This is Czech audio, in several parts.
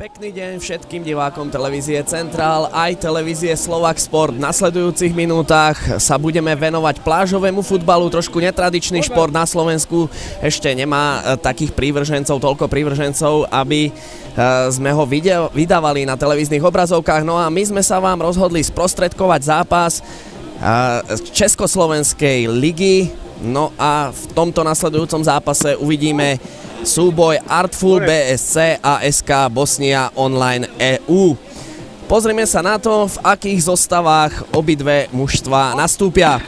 Pekný deň všetkým divákom televízie Centrál aj televízie Slovak Sport. V nasledujúcich minútach sa budeme venovať plážovému futbalu, trošku netradičný šport na Slovensku. Ešte nemá takých prívržencov, toľko prívržencov, aby sme ho vydávali na televíznych obrazovkách. No a my sme sa vám rozhodli sprostredkovať zápas Československej ligy. No a v tomto nasledujúcom zápase uvidíme súboj Artful BSC a SK Bosnia Online EU. Pozrime sa na to, v akých zostavách obidve mužstva nastúpia.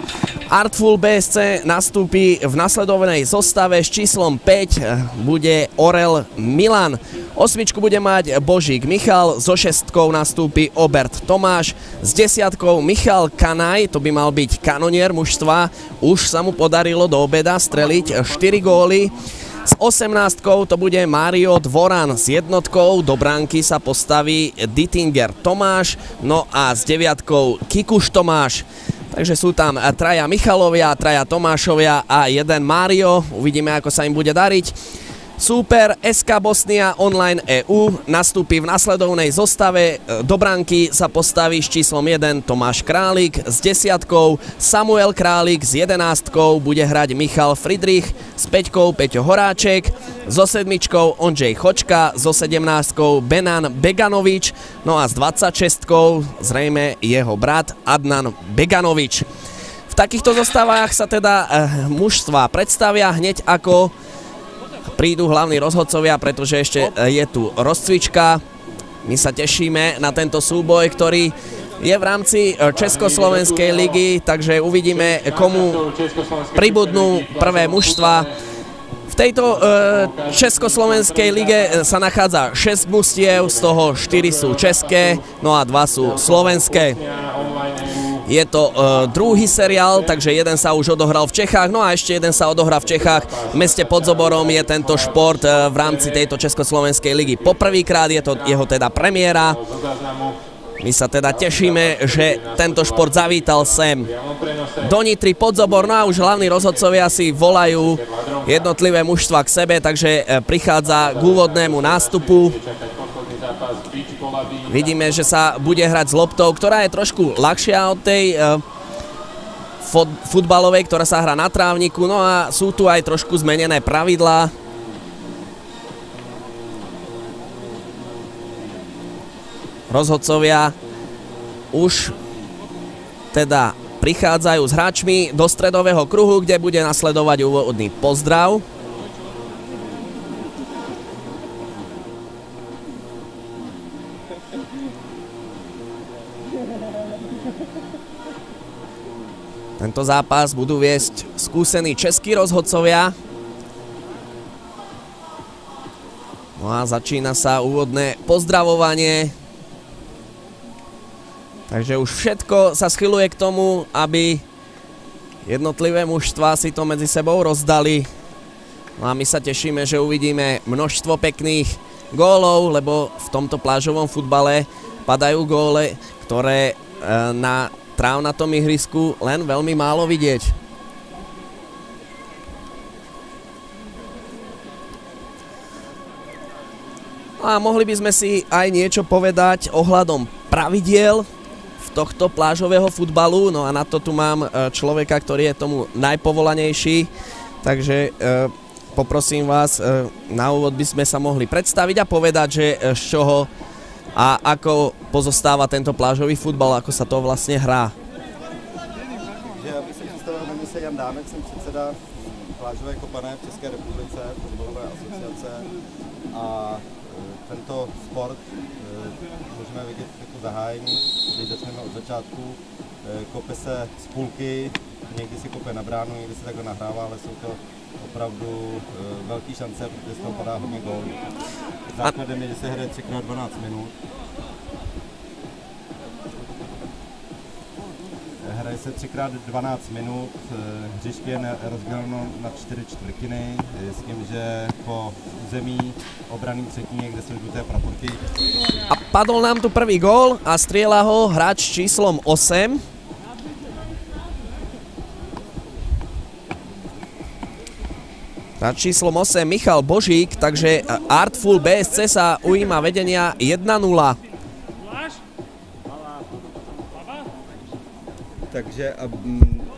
Artful BSC nastúpi v nasledovanej zostave s číslom 5, bude Orel Milan. Osmičku bude mať Božík Michal, so šestkou nastúpi Obert Tomáš, s desiatkou Michal Kanaj, to by mal byť kanonier mužstva, už sa mu podarilo do obeda streliť 4 góly. S 18-kou to bude Mário Dvoran, s jednotkou do bránky sa postaví Dittinger Tomáš, no a s 9-kou Kikuš Tomáš. Takže sú tam traja Michalovia, traja Tomášovia a jeden Mário. Uvidíme, ako sa im bude dariť. Súper SK Bosnia Online EU nastúpi v nasledovnej zostave. Do bránky sa postaví s číslom 1 Tomáš Králik, s 10-kou Samuel Králik, s 11-kou bude hrať Michal Friedrich, s 5-kou Peťo Horáček, so 7-čkou Ondřej Chočka, so 17-kou Benan Beganovič, no a s 26-kou zrejme jeho brat Adnan Beganovič. V takýchto zostavách sa teda mužstva predstavia hneď ako prídu hlavní rozhodcovia, pretože ešte je tu rozcvička. My sa tešíme na tento súboj, ktorý je v rámci Československej ligy, takže uvidíme, komu pribudnú prvé mužstva. V tejto Československej lige sa nachádza 6 mužstiev, z toho 4 sú české, no a 2 sú slovenské. Je to druhý seriál, takže jeden sa už odohral v Čechách, no a ešte jeden sa odohrá v Čechách. V meste Podzoborom je tento šport v rámci tejto Československej ligy poprvýkrát, je to jeho teda premiéra. My sa teda tešíme, že tento šport zavítal sem do Nitry Podzobor, no a už hlavní rozhodcovia si volajú jednotlivé mužstva k sebe, takže prichádza k úvodnému nástupu. Vidíme, že sa bude hrať s loptou, ktorá je trošku ľahšia od tej futbalovej, ktorá sa hrá na trávniku, no a sú tu aj trošku zmenené pravidlá. Rozhodcovia už teda prichádzajú s hráčmi do stredového kruhu, kde bude nasledovať úvodný pozdrav. Tento zápas budú viesť skúsení českí rozhodcovia. No a začína sa úvodné pozdravovanie. Takže už všetko sa schyluje k tomu, aby jednotlivé mužstva si to medzi sebou rozdali. No a my sa tešíme, že uvidíme množstvo pekných gólov, lebo v tomto plážovom futbale padajú góle, ktoré na trávnatom ihrisku len veľmi málo vidieť. A mohli by sme si aj niečo povedať ohľadom pravidiel tohto plážového futbalu, no a na to tu mám človeka, ktorý je tomu najpovolanejší, takže poprosím vás, na úvod by sme sa mohli predstaviť a povedať, že z čoho a ako pozostáva tento plážový futbal, ako sa to vlastne hrá. Takže já bych se představil, jmenuji se Jan Dámek, jsem předseda plážové kopané v České republice, fotbalové asociace a tento sport můžeme vidět jako zahájení, když začneme od začátku, kope se z půlky, někdy si kope na bránu, někdy se takhle nahrává, ale jsou to opravdu velký šance, protože z toho padá hodně gólů. Základem je, že se hraje 3x12 minut. Hraje se 3x12 minut, hřiště je rozděleno na 4 čtvrtiny, s tím, že po území obranný třetině, kde jsou žluté praporky. A padol nám tu prvý gól a strieľa ho hráč číslom 8. Na číslom 8 Michal Božík, takže Artful BSC sa ujíma vedenia 1-0. Takže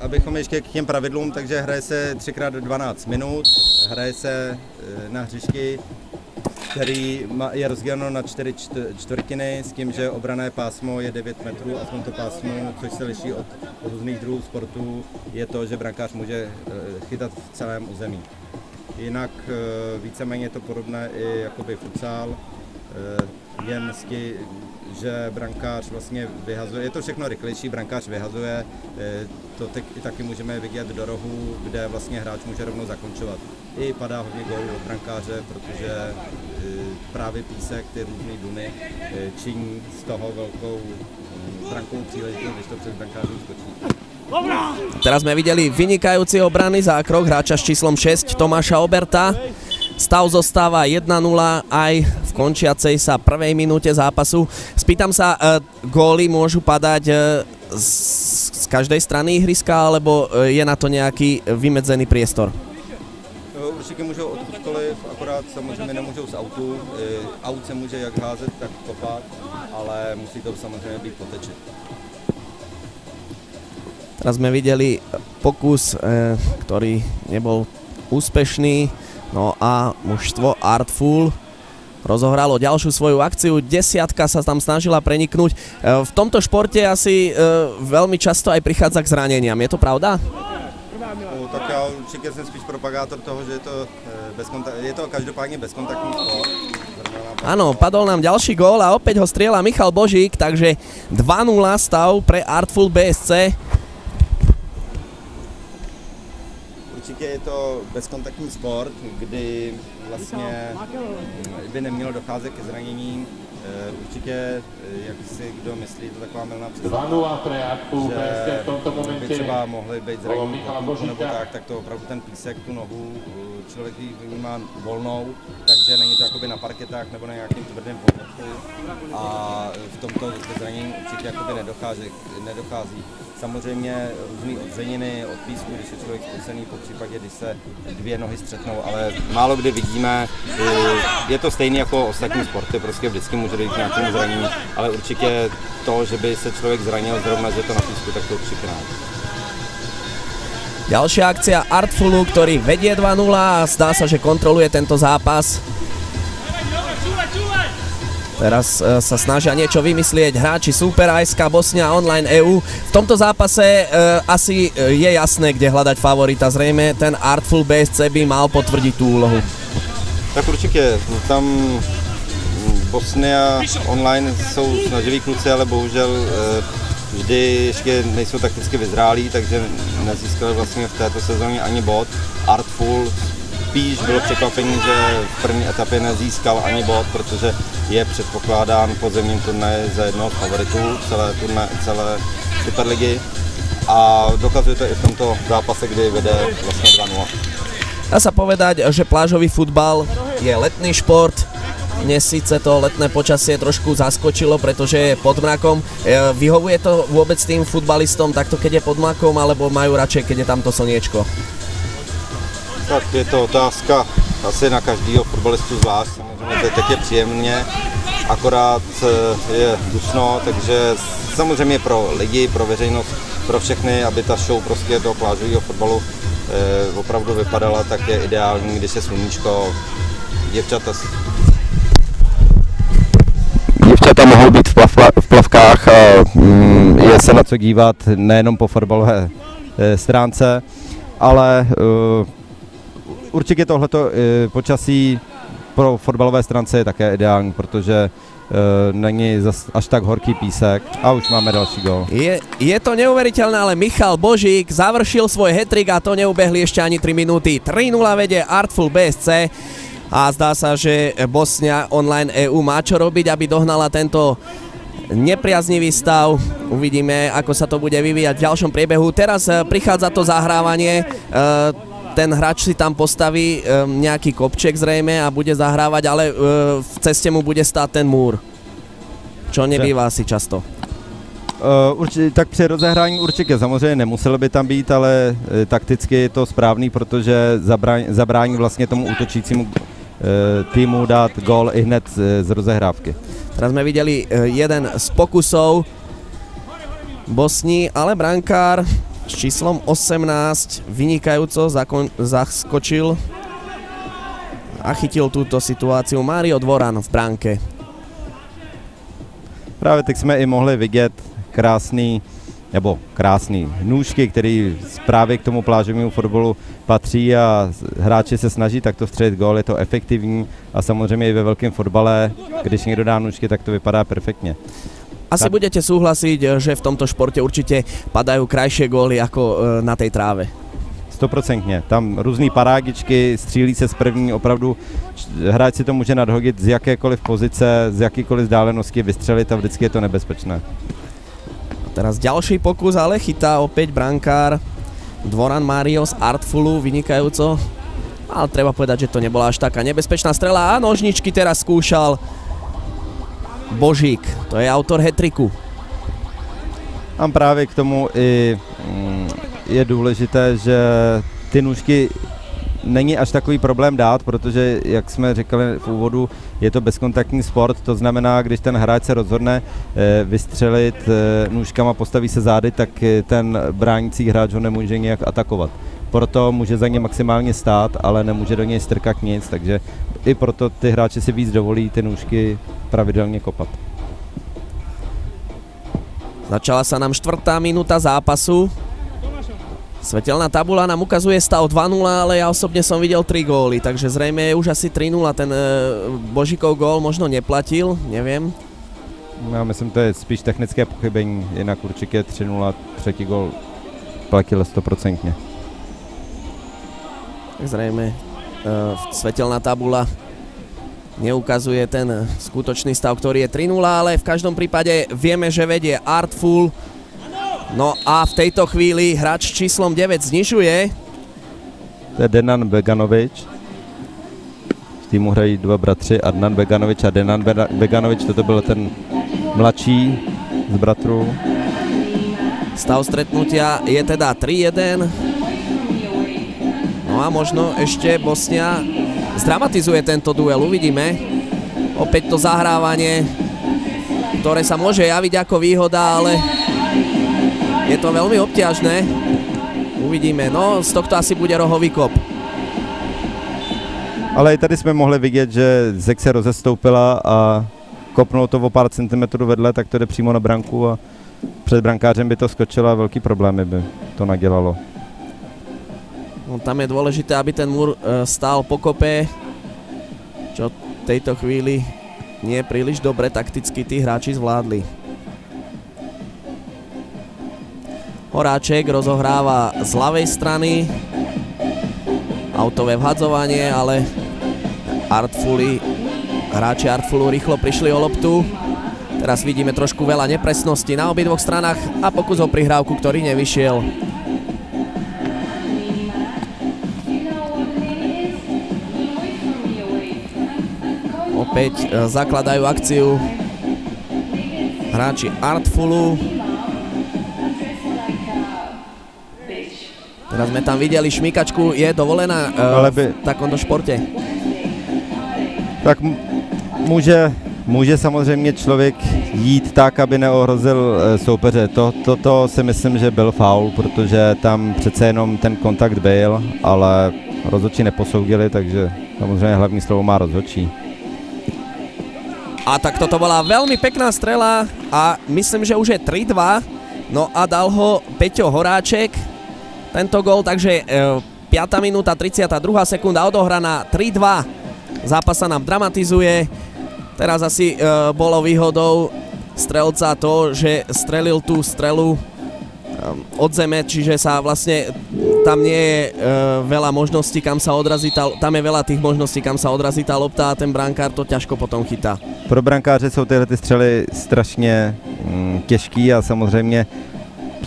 abychom ještě k těm pravidlům, takže hraje se 3x12 minut, hraje se na hřišti, který je rozděleno na 4 čtvrtiny s tím, že obranné pásmo je 9 metrů a v tomto pásmu, což se liší od různých druhů sportů, je to, že brankář může chytat v celém území. Jinak víceméně je to podobné i jakoby futsal, jen s tím, že brankář vlastně vyhazuje, je to všechno rychlejší, brankář vyhazuje, to taky můžeme vidět do rohu, kde vlastně hráč může rovnou zakončovat. I padá hodně gólů od brankáře, protože právě písek, ty různé duny, činí z toho velkou brankovou příležitost, když to přes brankářů skočí. Teraz sme videli vynikajúci obranný zákrok hráča s číslom 6 Tomáša Oberta. Stav zostáva 1-0 aj v končiacej sa prvej minúte zápasu. Spýtam sa, góly môžu padať z každej strany ihriska, alebo je na to nejaký vymedzený priestor? Určitě můžou odkudkoliv, akorát samozřejmě nemůžou z autu. Aut se může jak házet, tak kopat, ale musí to samozřejmě být potečit. Teraz sme videli pokus, ktorý nebol úspešný, no a mužstvo Artful rozohralo ďalšiu svoju akciu, 10 sa tam snažila preniknúť. V tomto športe asi veľmi často aj prichádza k zraneniam, je to pravda? Tak já určitě jsem spíš propagátor toho, že je to každopádně bezkontaktní sport. Áno, padol nám ďalší gól a opäť ho strieľa Michal Božík, takže 2-0 stav pre Artful BSC. Určitě je to bezkontaktní sport, kdy vlastně by nemělo docházet ke zraněním. Určitě, jak si kdo myslí, to taková milná představa, že by třeba mohli být zranění nebo tak to opravdu ten písek, tu nohu, člověk ji vnímá volnou, takže není to jakoby na parketách nebo na nějakým tvrdém povrchu a v tomto zranění určitě jakoby nedochází. Samozřejmě různé odřeniny od písku, když je člověk spocený, po případě, když se dvě nohy střetnou, ale málo kdy vidíme, je to stejné jako ostatní sporty, prostě vždycky může dojít k nějakému zranění, ale určitě to, že by se člověk zranil zrovna, že je to na písku, tak to určitě ne. Ďalšia akcia Artfulu, ktorý vedie 2-0 a zdá sa, že kontroluje tento zápas. Teraz sa snažia niečo vymyslieť hráči Super ASK Bosnia Online EU. V tomto zápase asi je jasné, kde hľadať favorita. Zrejme ten Artful BSC by mal potvrdiť tú úlohu. Tak určitě, tam Bosnia Online jsou snaživí kluci, ale bohužel vždy ještě nejsou takticky vyzrálí, takže nezískali vlastně v této sezóně ani bod. Artful spíš bylo překvapení, že v první etapě nezískal ani bod, protože je předpokládán po zimním turnaji za jednoho z favoritů celé Superligy a dokazuje to i v tomto zápase, kdy vede vlastně 2-0. Dá sa povedať, že plážový futbal je letný šport. Dnes síce to letné počasie trošku zaskočilo, pretože je pod mrakom. Vyhovuje to vôbec tým futbalistom takto, keď je pod mrakom, alebo majú radšej, keď je tamto slniečko? Tak je to otázka asi na každého fotbalistu zvlášť. Samozřejmě teď je příjemně, akorát je dušno, takže samozřejmě pro lidi, pro veřejnost, pro všechny, aby ta show prostě toho plážového fotbalu opravdu vypadala, tak je ideální, když je sluníčko. Děvčata mohou být v plavkách, je se na co dívat nejenom po fotbalové stránce, ale určitě tohleto počasí pro fotbalové stránce je také ideální, protože není až tak horký písek a už máme další gól. Je to neuveriteľné, ale Michal Božík završil svoj hat-trick a to neubehli ešte ani 3 minúty. 3-0 vedie Artful BSC a zdá sa, že Bosnia Online EU má čo robiť, aby dohnala tento nepriaznivý stav. Uvidíme, ako sa to bude vyvíjať v ďalšom priebehu. Teraz prichádza to zahrávanie. Ten hráč si tam postaví nejaký kopček zrejme a bude zahrávať, ale v ceste mu bude stáť ten múr, čo nebýva asi často. Tak při rozehrání určitě samozřejmě nemuselo by tam být, ale takticky je to správný, protože zabrání vlastně tomu útočícímu týmu dát gól i hned z rozehrávky. Teraz sme videli jeden z pokusov Bosni, ale brankár s číslom 18 vynikajúco zaskočil a chytil túto situáciu Mário Dvoran v bránke. Právě tak jsme i mohli vidět krásný nůžky, který právě k tomu plážovému fotbalu patří a hráči se snaží takto vstřelit gól, je to efektivní a samozřejmě i ve velkém fotbale, když někdo dá nůžky, tak to vypadá perfektně. Asi budete súhlasiť, že v tomto športe určite padajú krajšie góly ako na tej tráve. 100%. Tam různý parágičky, střílí se z první, opravdu hráč si to může nadhodit z jakékoliv pozice, z jakýkoliv vzdálenosti, vystřelit a vždycky je to nebezpečné. A teraz ďalší pokus, ale chytá opäť brankár Dvoran Mário z Artfulu vynikajúco. Ale treba povedať, že to nebola až taká nebezpečná strela a nožničky teraz skúšal Božík, to je autor hat-tricku. A právě k tomu i je důležité, že ty nůžky není až takový problém dát, protože, jak jsme říkali v úvodu, je to bezkontaktní sport, to znamená, když ten hráč se rozhodne vystřelit nůžkama, postaví se zády, tak ten bránící hráč ho nemůže nějak atakovat. Proto může za ně maximálně stát, ale nemůže do něj strkat nic, takže i proto ty hráči si víc dovolí ty nůžky pravidelně kopat. Začala sa nám 4. minúta zápasu. Svetelná tabula nám ukazuje stav 2-0, ale ja osobne som videl 3 góly, takže zrejme je už asi 3-0. Ten Božíkov gól možno neplatil, neviem. Já myslím, to je spíš technické pochybení, jinak určitě 3-0, třetí gól platil 100%. Tak zrejme svetelná tabula neukazuje ten skutočný stav, ktorý je 3-0, ale v každom prípade vieme, že vedie Artful. No a v tejto chvíli hráč číslom 9 znižuje. To je Denan Beganovič. V týmu hrají dva bratři, Adnan Beganovič a Denan Beganovič. Toto byl ten mladší z bratrů. Stav stretnutia je teda 3-1. No a možno ešte Bosnia zdramatizuje tento duel, uvidíme. Opäť to zahrávanie, ktoré sa môže javiť ako výhoda, ale je to veľmi obťažné. Uvidíme, no z tohto asi bude rohový kop. Ale i tady jsme mohli vidět, že Zek se rozestoupila a kopnul to o pár centimetrů vedle, tak to jde přímo na branku a před brankářem by to skočilo a velký problémy by to nadělalo. No, tam je dôležité, aby ten múr stál po kope, čo v tejto chvíli nie príliš dobre takticky tí hráči zvládli. Horáček rozohráva z ľavej strany, autové vhadzovanie, ale hráči Artfulu rýchlo prišli o loptu. Teraz vidíme trošku veľa nepresnosti na obidvoch stranách a pokus o prihrávku, ktorý nevyšiel. Opäť zakladajú akciu hráči Artfulu. Teraz sme tam videli šmýkačku, je dovolená v takomto športe? Tak může samozřejmě člověk jít tak, aby neohrozil soupeře. Toto si myslím, že byl faul, protože tam přece jenom ten kontakt byl, ale rozhodčí neposoudili, takže samozřejmě hlavní slovo má rozhodčí. A tak toto bola veľmi pekná strela a myslím, že už je 3-2. No a dal ho Peťo Horáček. Tento gól, takže 5. minúta, 32. sekunda odohraná, 3-2. Zápas sa nám dramatizuje. Teraz asi bolo výhodou strelca to, že strelil tú strelu od zeme, čiže sa vlastne tam nie je veľa možností, kam sa odrazí tam je veľa tých možností, kam sa odrazí tá lopta a ten brankár to ťažko potom chytá. Pro brankáře jsou tyhle ty střely strašně těžký a samozřejmě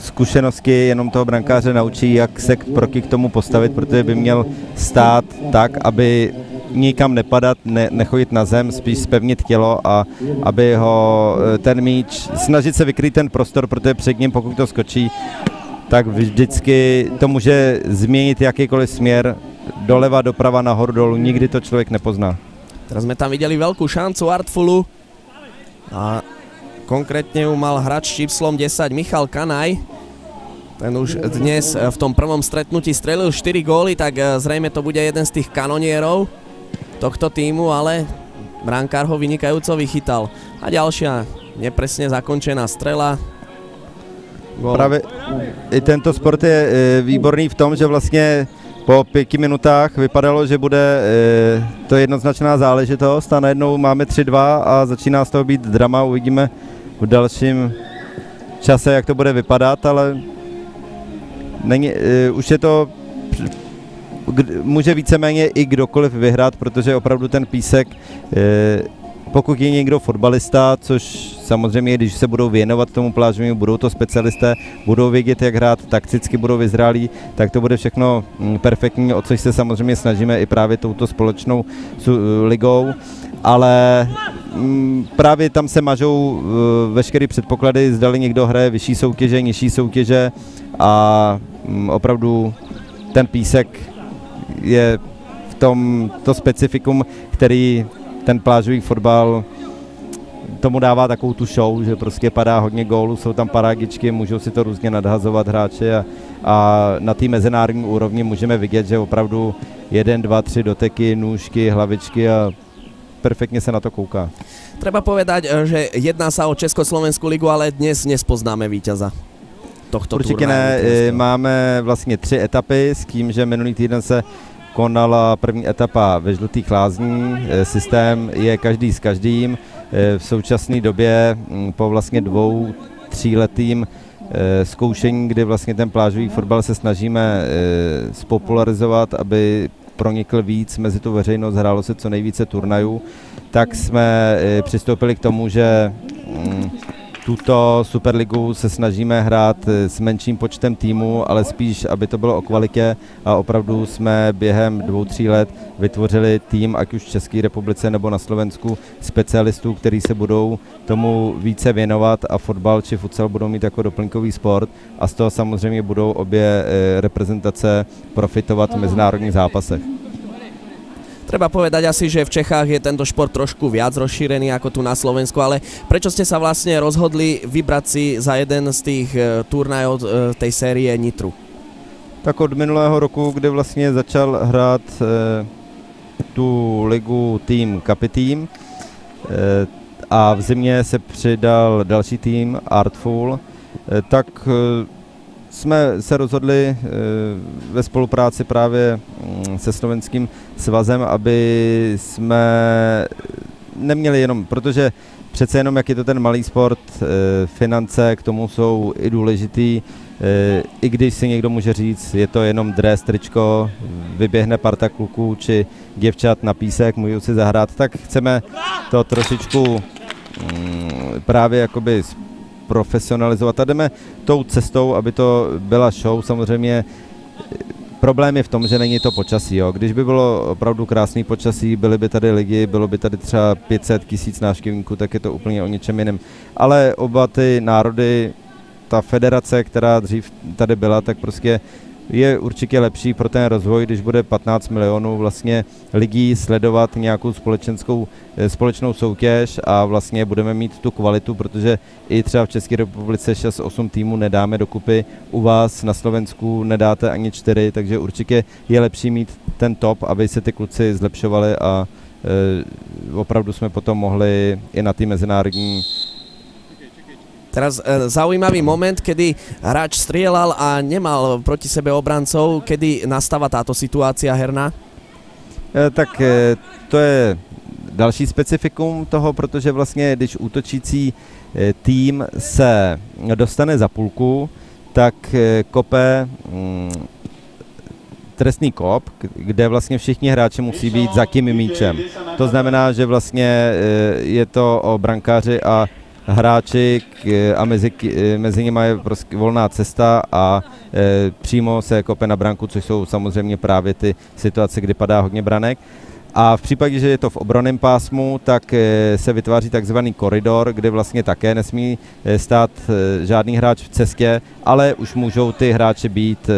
zkušenosti jenom toho brankáře naučí, jak se proti k tomu postavit, protože by měl stát tak, aby nikam nepadat, nechodit na zem, spíš spevnit tělo a aby ho ten míč, snažit se vykrýt ten prostor, protože před ním, pokud to skočí, tak vždycky to může změnit jakýkoliv směr, doleva, doprava, nahoru, dolů, nikdy to člověk nepozná. Teraz sme tam videli veľkú šancu Artfulu a konkrétne ju mal hráč s číslom 10 Michal Kanaj. Ten už dnes v tom prvom stretnutí strelil 4 góly, tak zrejme to bude jeden z tých kanonierov tohto týmu, ale brankár ho vynikajúco vychytal. A ďalšia nepresne zakončená strela. Gól. Právě i tento sport je výborný v tom, že vlastně po 5 minutách vypadalo, že bude to jednoznačná záležitost a najednou máme 3-2 a začíná z toho být drama, uvidíme v dalším čase, jak to bude vypadat, ale není, už je to, může víceméně i kdokoliv vyhrát, protože opravdu ten Písek, pokud je někdo fotbalista, což samozřejmě, když se budou věnovat tomu plážovému, budou to specialisté, budou vědět, jak hrát, takticky budou vyzrálí, tak to bude všechno perfektní, o což se samozřejmě snažíme i právě touto společnou ligou, ale právě tam se mažou veškeré předpoklady, zdali někdo hraje vyšší soutěže, nižší soutěže a opravdu ten Písek je v tom to specifikum, který ten plážový fotbal tomu dává takovou tu show, že prostě padá hodně gólů, jsou tam parágičky, můžou si to různě nadhazovat hráči a na té mezinárodní úrovni můžeme vidět, že opravdu 1, 2, 3 doteky, nůžky, hlavičky a perfektně se na to kouká. Treba povedať, že jedná sa o Československú ligu, ale dnes nespoznáme víťaza tohto turnaje. Určitě ne, máme vlastně 3 etapy s tím, že minulý týden se konala první etapa ve Žlutých lázní, systém je každý s každým. V současné době po vlastně 2-3letým zkoušení, kdy vlastně ten plážový fotbal se snažíme spopularizovat, aby pronikl víc mezi tu veřejnost, hrálo se co nejvíce turnajů, tak jsme přistoupili k tomu, že tuto Superligu se snažíme hrát s menším počtem týmů, ale spíš, aby to bylo o kvalitě a opravdu jsme během 2-3 let vytvořili tým, ať už v České republice nebo na Slovensku, specialistů, kteří se budou tomu více věnovat a fotbal či futsal budou mít jako doplňkový sport a z toho samozřejmě budou obě reprezentace profitovat v mezinárodních zápasech. Treba povedať asi, že v Čechách je tento šport trošku viac rozšírený ako tu na Slovensku, ale prečo ste sa vlastne rozhodli vybrať si za jeden z tých turnajov tej série Nitru? Tak od minulého roku, kdy vlastně začal hrát tu ligu tým Kapitým a v zimě se přidal další tým Artful, tak jsme se rozhodli ve spolupráci právě se Slovenským svazem, aby jsme neměli jenom, protože přece jenom, jak je to ten malý sport, finance k tomu jsou i důležitý, i když si někdo může říct, je to jenom dres, tričko, vyběhne parta kluků či děvčat na písek, můžou si zahrát, tak chceme to trošičku právě jakoby profesionalizovat a jdeme tou cestou, aby to byla show. Samozřejmě problém je v tom, že není to počasí. Jo. Když by bylo opravdu krásný počasí, byly by tady lidi, bylo by tady třeba 500 000 návštěvníků, tak je to úplně o něčem jiném. Ale oba ty národy, ta federace, která dřív tady byla, tak prostě je určitě lepší pro ten rozvoj, když bude 15 milionů vlastně lidí sledovat nějakou společnou soutěž a vlastně budeme mít tu kvalitu, protože i třeba v České republice 6-8 týmů nedáme dokupy, u vás na Slovensku nedáte ani 4, takže určitě je lepší mít ten top, aby se ty kluci zlepšovali a opravdu jsme potom mohli i na ty mezinárodní. Teraz zaujímavý moment, kedy hráč strieľal a nemal proti sebe obrancov, kedy nastáva táto situácia herná? Tak to je další specifikum toho, protože vlastně, když útočící tým se dostane za půlku, tak kope trestný kop, kde vlastně všichni hráči musí být za tím míčem. To znamená, že vlastně je to o brankáři a hráči a mezi nimi je prostě volná cesta a přímo se kope na branku, což jsou samozřejmě právě ty situace, kdy padá hodně branek. A v případě, že je to v obranném pásmu, tak se vytváří takzvaný koridor, kde vlastně také nesmí stát žádný hráč v cestě, ale už můžou ty hráči být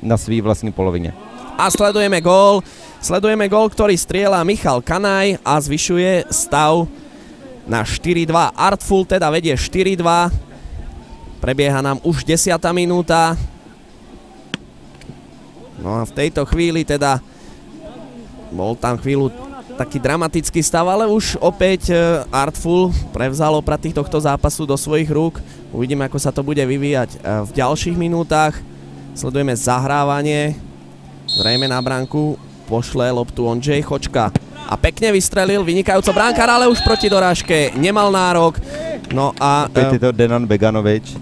na své vlastní polovině. A sledujeme gól. Sledujeme gól, ktorý strieľa Michal Kanaj a zvyšuje stav na 4-2. Artful teda vedie 4-2. Prebieha nám už 10. minúta. No a v tejto chvíli teda bol tam chvíľu taký dramatický stav, ale už opäť Artful prevzal opraty tohto zápasu do svojich rúk. Uvidíme, ako sa to bude vyvíjať v ďalších minútach. Sledujeme zahrávanie. Zrejme na bránku pošle loptu Ondřej Chočka. A pekne vystrelil, vynikajúco bránkár, ale už proti dorážke nemal nárok. No a... Opět je to Denan Beganovič,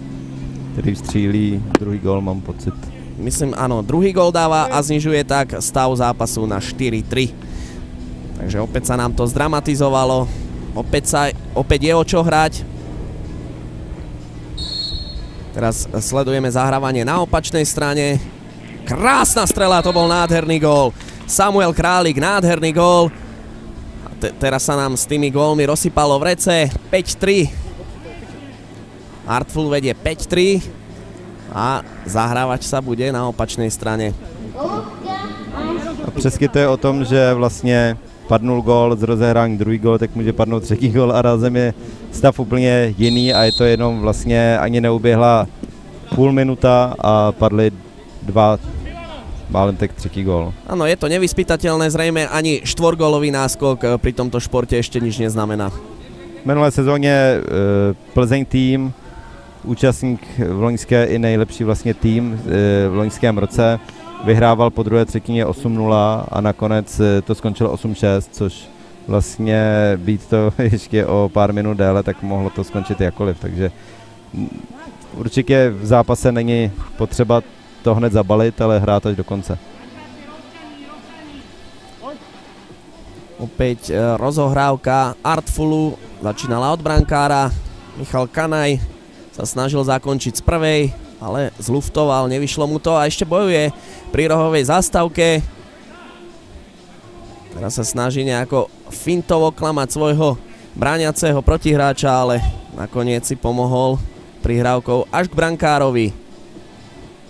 který střílí druhý gól, mám pocit. Myslím, áno, druhý gól dáva a znižuje tak stav zápasu na 4-3. Takže opäť sa nám to zdramatizovalo. Opäť je o čo hrať. Teraz sledujeme zahrávanie na opačnej strane. Krásna strela, to bol nádherný gól. Samuel Králik, nádherný gól. A teraz sa nám s tými gólmi rozsypalo v rece. 5-3. Artful vedie 5-3. A zahrávač sa bude na opačnej strane. A přesně to je o tom, že vlastně padnul gól z rozehrání druhý gól, tak může padnout třetí gól a rázem je stav úplně jiný a je to jenom vlastně ani neuběhla půl minuta a padly dva, málem tak třetí gól. Áno, je to nevyspytateľné, zrejme ani štvorgólový náskok pri tomto športe ešte nič neznamená. V minulé sezóně Plzeň tým, účastník v loňské i nejlepší vlastně tým v loňském roce, vyhrával po druhé třetině 8-0 a nakonec to skončilo 8-6, což vlastně být to ještě o pár minut déle, tak mohlo to skončit jakkoliv, takže určitě v zápase není potřeba to hned zabalit, ale hrát až do konce. Opäť rozohrávka Artfulu začínala od brankára. Michal Kanaj sa snažil zakončiť z prvej, ale zluftoval, nevyšlo mu to a ešte bojuje pri rohovej zástavke. Teraz sa snaží nejako fintovo klamať svojho brániaceho protihráča, ale nakoniec si pomohol prihrávkou až k brankárovi.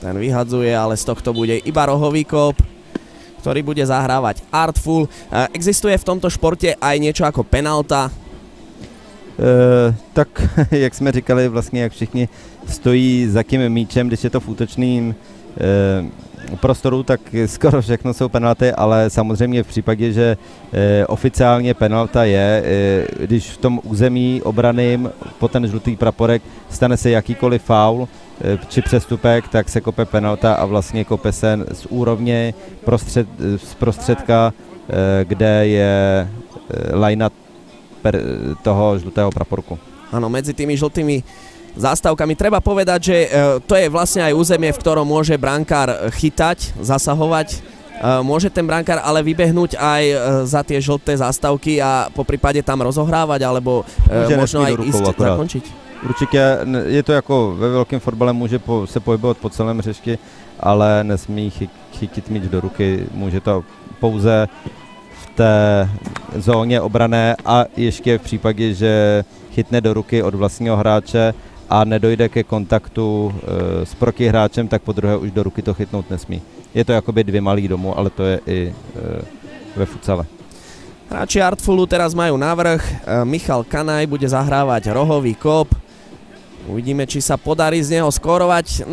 Ten vyhadzuje, ale z tohto bude iba rohový kop, ktorý bude zahrávať Artful. Existuje v tomto športe aj niečo ako penalta? Tak, jak jsme říkali, vlastně jak všichni stojí za tím míčem, když je to v útočným prostoru, tak skoro všechno jsou penalty, ale samozřejmě v případě, že oficiálně penalta je, když v tom území obraným po ten žlutý praporek stane se jakýkoliv faul či přestupek, tak se kope penalta a vlastně kope se z úrovně z prostředka, kde je line toho žlutého praporku. Áno, medzi tými žltými zástavkami treba povedať, že to je vlastne aj územie, v ktorom môže brankár chytať, zasahovať. Môže ten brankár ale vybehnúť aj za tie žlté zástavky a po prípade tam rozohrávať, alebo možno aj ísť zakončiť. Určitě je to jako ve velkém fotbale, může se pohybovat po celém hřišti, ale nesmí chytit míč do ruky, může to pouze té zóně obrané a ještě v případě, že chytne do ruky od vlastního hráče a nedojde ke kontaktu s protihráčem, tak po druhé už do ruky to chytnout nesmí. Je to jakoby dvě malý domů, ale to je i ve futsale. Hráči Artfulu teraz majú navrh. Michal Kanaj bude zahrávať rohový kop. Uvidíme, či sa podarí z neho skórovať.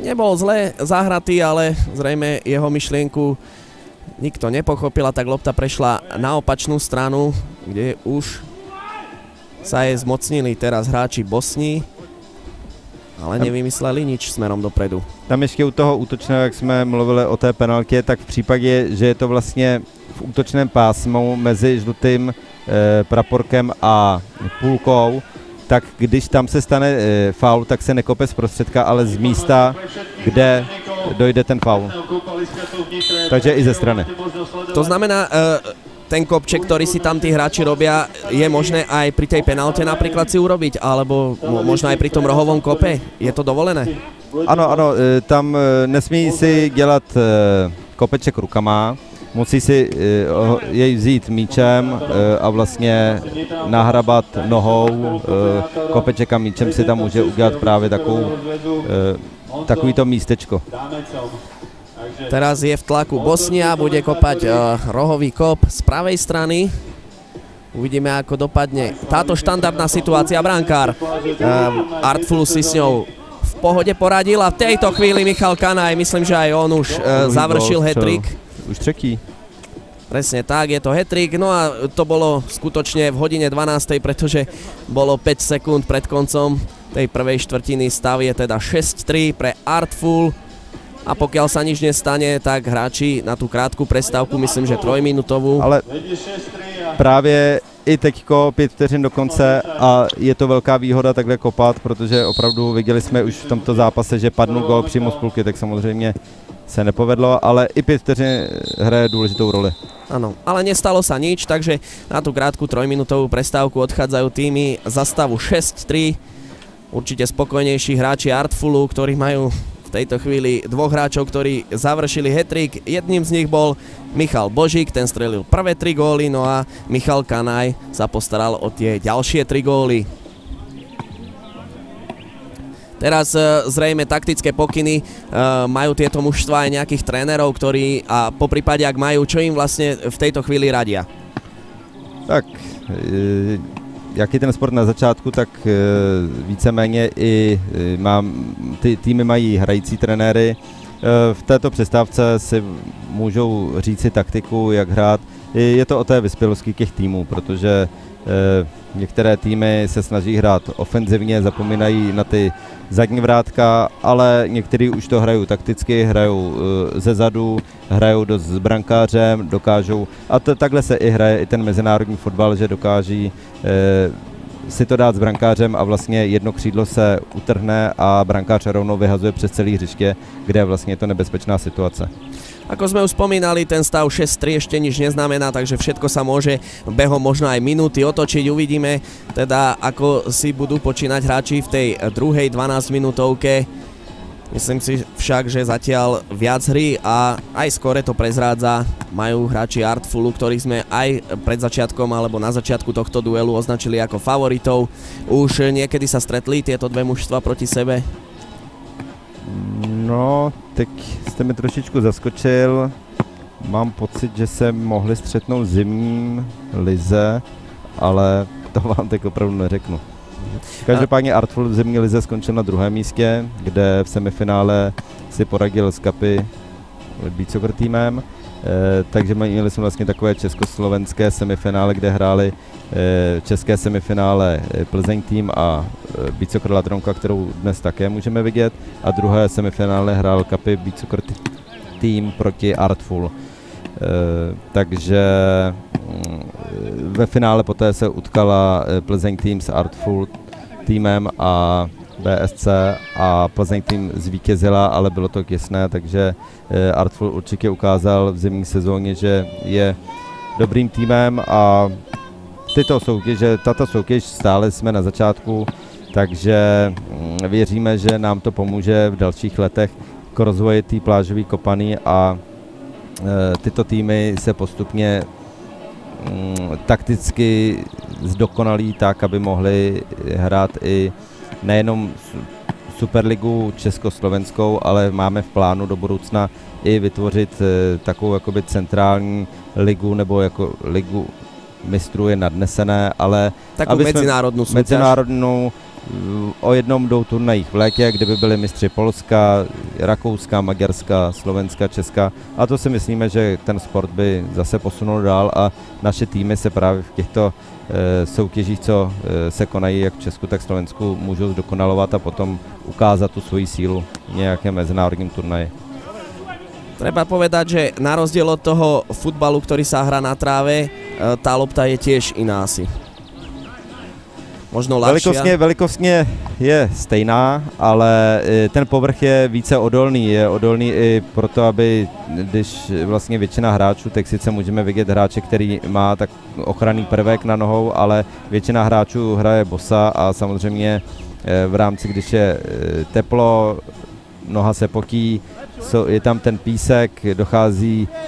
Nebol zle zahratý, ale zrejme jeho myšlienku nikto nepochopil a tak lopta prešla na opačnú stranu, kde už sa jej zmocnili teraz hráči Bosny, ale nevymysleli nič smerom dopredu. Tam ještě u toho útočného, jak jsme mluvili o té penaltě, tak v případě, že je to vlastně v útočném pásmu mezi žlutým praporkem a půlkou, tak když tam se stane faul, tak se nekope z prostředka, ale z místa, kde dojde ten faul. Takže i ze strany. To znamená, ten kopček, ktorý si tam tí hráči robia, je možné aj pri tej penalte napríklad si urobiť, alebo možno aj pri tom rohovom kope? Je to dovolené? Ano, tam nesmí si dělat kopeček rukama, musí si jej vzít míčem a vlastně nahrabat nohou, kopeček a míčem si tam může udělat právě takovýto místečko. Teraz je v tlaku Bosnia, bude kopať rohový kop z pravej strany. Uvidíme, ako dopadne táto štandardná situácia. Brankár Artful si s ňou v pohode poradil a v tejto chvíli Michal Kanaj, myslím, že aj on už završil hat-trick. Už třetí. Presne tak, je to hat-trick, no a to bolo skutočne v hodine 12, pretože bolo 5 sekúnd pred koncom tej prvej štvrtiny. Stav je teda 6-3 pre Artful. A pokiaľ sa nič nestane, tak hráči na tú krátku prestávku, myslím, že 3-minútovú. Ale právě i teďko 5 vteřin do konce a je to velká výhoda takhle kopat, protože opravdu viděli jsme už v tomto zápase, že padnul gól přímo z půlky, tak samozřejmě se nepovedlo, ale i 5 vteřin hraje důležitou roli. Áno, ale nestalo sa nič, takže na tú krátku 3-minútovú prestávku odchádzajú týmy za stavu 6-3. Určite spokojnejší hráči Artfulu, ktorí majú v tejto chvíli dvoch hráčov, ktorí završili hat-trick. Jedným z nich bol Michal Božík, ten strelil prvé 3 góly, no a Michal Kanaj sa postaral o tie ďalšie 3 góly. Teraz zrejme taktické pokyny majú tieto mužstva aj nejakých trénerov, ktorí a poprípade ak majú, čo im vlastne v tejto chvíli radia? Tak, jak je ten sport na začátku, tak víceméně i ty týmy mají hrající trenéry. V této přestávce si můžou říci taktiku, jak hrát. Je to o té vyspělosti těch týmů, protože některé týmy se snaží hrát ofenzivně, zapomínají na ty zadní vrátka, ale někteří už to hrajou takticky, hrajou ze zadu, hrajou dost s brankářem, dokážou, a takhle se i hraje i ten mezinárodní fotbal, že dokáží si to dát s brankářem a vlastně jedno křídlo se utrhne a brankář rovnou vyhazuje přes celé hřiště, kde vlastně je to nebezpečná situace. Ako sme už spomínali, ten stav 6-3 ešte nič neznamená, takže všetko sa môže behom možno aj minúty otočiť. Uvidíme teda, ako si budú počínať hráči v tej druhej 12-minútovke. Myslím si však, že zatiaľ viac hry a aj skore to prezrádza. Majú hráči Artfulu, ktorých sme aj pred začiatkom alebo na začiatku tohto duelu označili ako favoritov. Už niekedy sa stretli tieto dve mužstva proti sebe? No, teď jste mi trošičku zaskočil. Mám pocit, že se mohli střetnout v zimním lize, ale to vám teď opravdu neřeknu. Každopádně Artful v zimní lize skončil na 2. místě, kde v semifinále si poradil s Kapy Beach Soccer týmem. Takže měli jsme vlastně takové československé semifinále, kde hráli české semifinále Plzeň tým a Beach Soccer Ladronka, kterou dnes také můžeme vidět, a druhé semifinále hrál Kapy Beach Soccer tým proti Artful. Takže ve finále poté se utkala Plzeň tým s Artful týmem a BSC a Plzeň tým zvítězila, ale bylo to těsné, takže Artful určitě ukázal v zimní sezóně, že je dobrým týmem a tato soutěž stále jsme na začátku, takže věříme, že nám to pomůže v dalších letech k rozvoji té plážové kopany a tyto týmy se postupně takticky zdokonalí tak, aby mohli hrát i nejenom Superligu československou, ale máme v plánu do budoucna i vytvořit takovou jakoby centrální ligu, nebo jako ligu mistrů je nadnesené, ale takovou mezinárodnou soutěž. Mezinárodnou, o jednom jdou turnajích v létě, kde by byli mistři Polska, Rakouska, Maďarska, Slovenska, Česka, a to si myslíme, že ten sport by zase posunul dál a naše týmy se právě v těchto soutěžích, co se konají jak v Česku, tak v Slovensku, můžou zdokonalovat a potom ukázat tu svoji sílu v nějakém mezinárodním turnaji. Treba povedať, že na rozdiel od toho futbalu, ktorý sa hrá na tráve, tá lopta je tiež iná asi. Možno ľahšia. Velikostně je stejná, ale ten povrch je více odolný. Je odolný i proto, aby když vlastně většina hráčů, tak sice můžeme vidět hráče, který má tak ochranný prvek na nohou, ale většina hráčů hraje bosa a samozřejmě v rámci, když je teplo, noha se potí, je tam ten písek,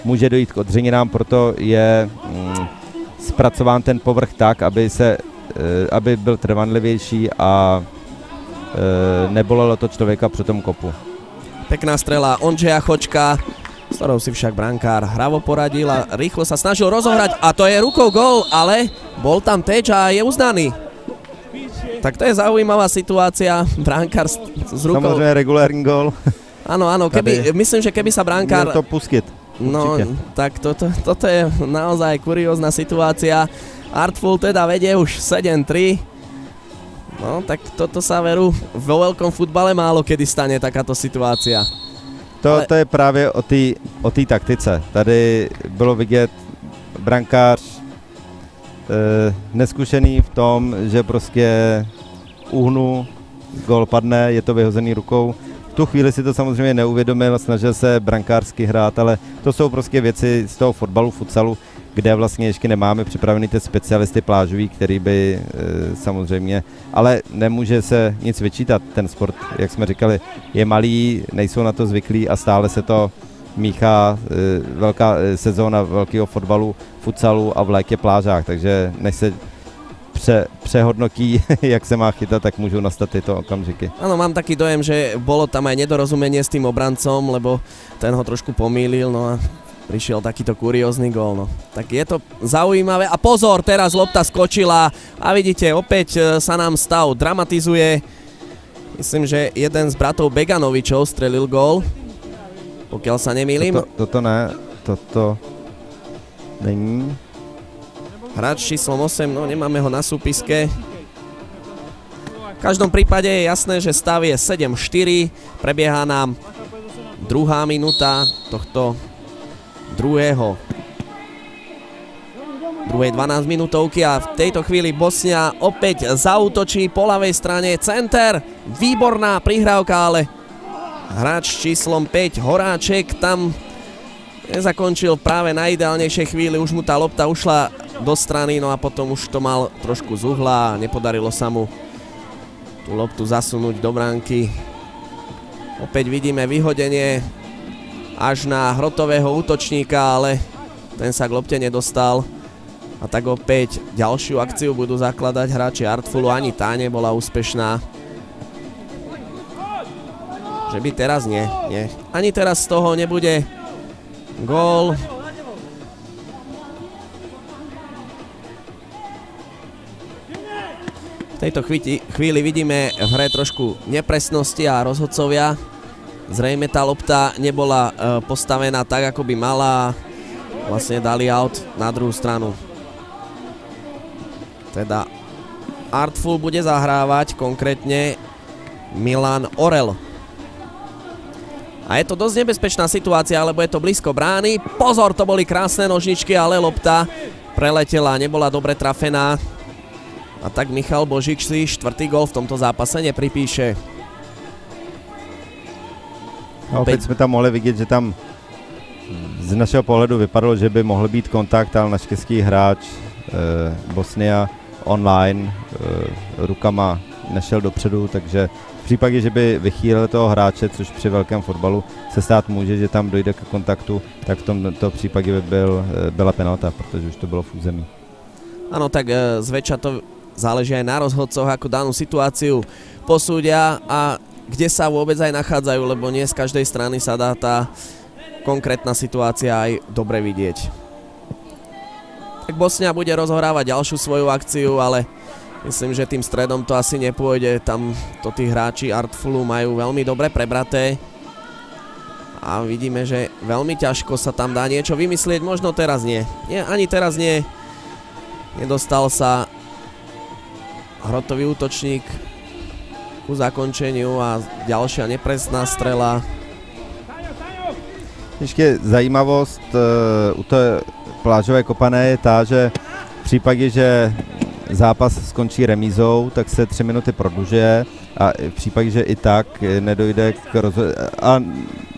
může dojít k odřeninám, proto je zpracován ten povrch tak, aby byl trvanlivější a nebolelo to člověka při tom kopu. Pekná strela Ondřeja Chočka, s ktorou si však brankár hravo poradil a rýchlo sa snažil rozohrať a to je rukou gól, ale bol tam teč a je uznaný. Tak to je zaujímavá situácia, brankár s rukou. Samozrejme regulárny gól. Áno, myslím, že keby sa brankár... Měl to pustit. No, tak toto je naozaj kuriózna situácia. Artful teda vedie už 7-3. No, tak toto sa veru vo veľkom futbale málo kedy stane takáto situácia. To je právě o té taktice. Tady bylo vidět brankář neskušený v tom, že prostě uhnu, gól padne, je to vyhozený rukou. V tu chvíli si to samozřejmě neuvědomil, snažil se brankářsky hrát, ale to jsou prostě věci z toho fotbalu, futsalu, kde vlastně ještě nemáme připravený ty specialisty plážový, který by samozřejmě, ale nemůže se nic vyčítat. Ten sport, jak jsme říkali, je malý, nejsou na to zvyklí a stále se to míchá velká sezóna velkého fotbalu, futsalu a v létě plážách, takže než se přehodnotí, jak se má chytat, tak môžu nastať tieto okamžiky. Áno, mám taký dojem, že bolo tam aj nedorozumenie s tým obrancom, lebo ten ho trošku pomýlil, no a prišiel takýto kuriózny gól. No. Tak je to zaujímavé a pozor, teraz lopta skočila a vidíte, opäť sa nám stav dramatizuje. Myslím, že jeden z bratov Beganovičov strelil gól, pokiaľ sa nemýlim. Toto není. Hráč číslom 8, no nemáme ho na súpiske. V každom prípade je jasné, že stav je 7-4. Prebieha nám druhá minúta tohto druhej 12 minútovky a v tejto chvíli Bosnia opäť zaútočí po ľavej strane. Center, výborná prihrávka, ale hráč číslom 5 Horáček tam nezakončil práve na ideálnejšej chvíli. Už mu tá lopta ušla do strany, no a potom už to mal trošku z uhla a nepodarilo sa mu tú loptu zasunúť do bránky. Opäť vidíme vyhodenie až na hrotového útočníka, ale ten sa k lopte nedostal. A tak opäť ďalšiu akciu budú zakladať hráči Artfulu, ani tá nebola úspešná. Že by teraz nie. Ani teraz z toho nebude gól. V tejto chvíli vidíme v hre trošku nepresnosti a rozhodcovia. Zrejme tá lopta nebola postavená tak, ako by mala. Vlastne dali out na druhú stranu. Teda Artful bude zahrávať, konkrétne Milan Orel. A je to dosť nebezpečná situácia, lebo je to blízko brány. Pozor, to boli krásne nožničky, ale lopta preletela, nebola dobre trafená. A tak Michal Božík si štvrtý gól v tomto zápase nepripíše. A opět jsme tam mohli vidět, že tam z našeho pohledu vypadalo, že by mohl být kontakt, ale náš český hráč Bosnia online rukama nešel dopředu, takže v případě, že by vychýlil toho hráče, což při velkém fotbalu se stát může, že tam dojde k kontaktu, tak v tomto případě by byla penalta, protože už to bylo v území. Áno, tak zväčša to záleží aj na rozhodcoch, ako danú situáciu posúdia a kde sa vôbec aj nachádzajú, lebo nie z každej strany sa dá tá konkrétna situácia aj dobre vidieť. Tak Bosnia bude rozhrávať ďalšiu svoju akciu, ale myslím, že tým stredom to asi nepôjde. Tam to tí hráči Artfulu majú veľmi dobre prebraté a vidíme, že veľmi ťažko sa tam dá niečo vymyslieť. Možno teraz nie. Ani teraz nie. Nedostal sa hrotový útočník ku zakončeniu a ďalšia nepresná strela. Ještě zajímavost u té plážové kopané je tá, že v případě, že zápas skončí remízou, tak se 3 minuty prodlužuje a v případě, že i tak nedojde k a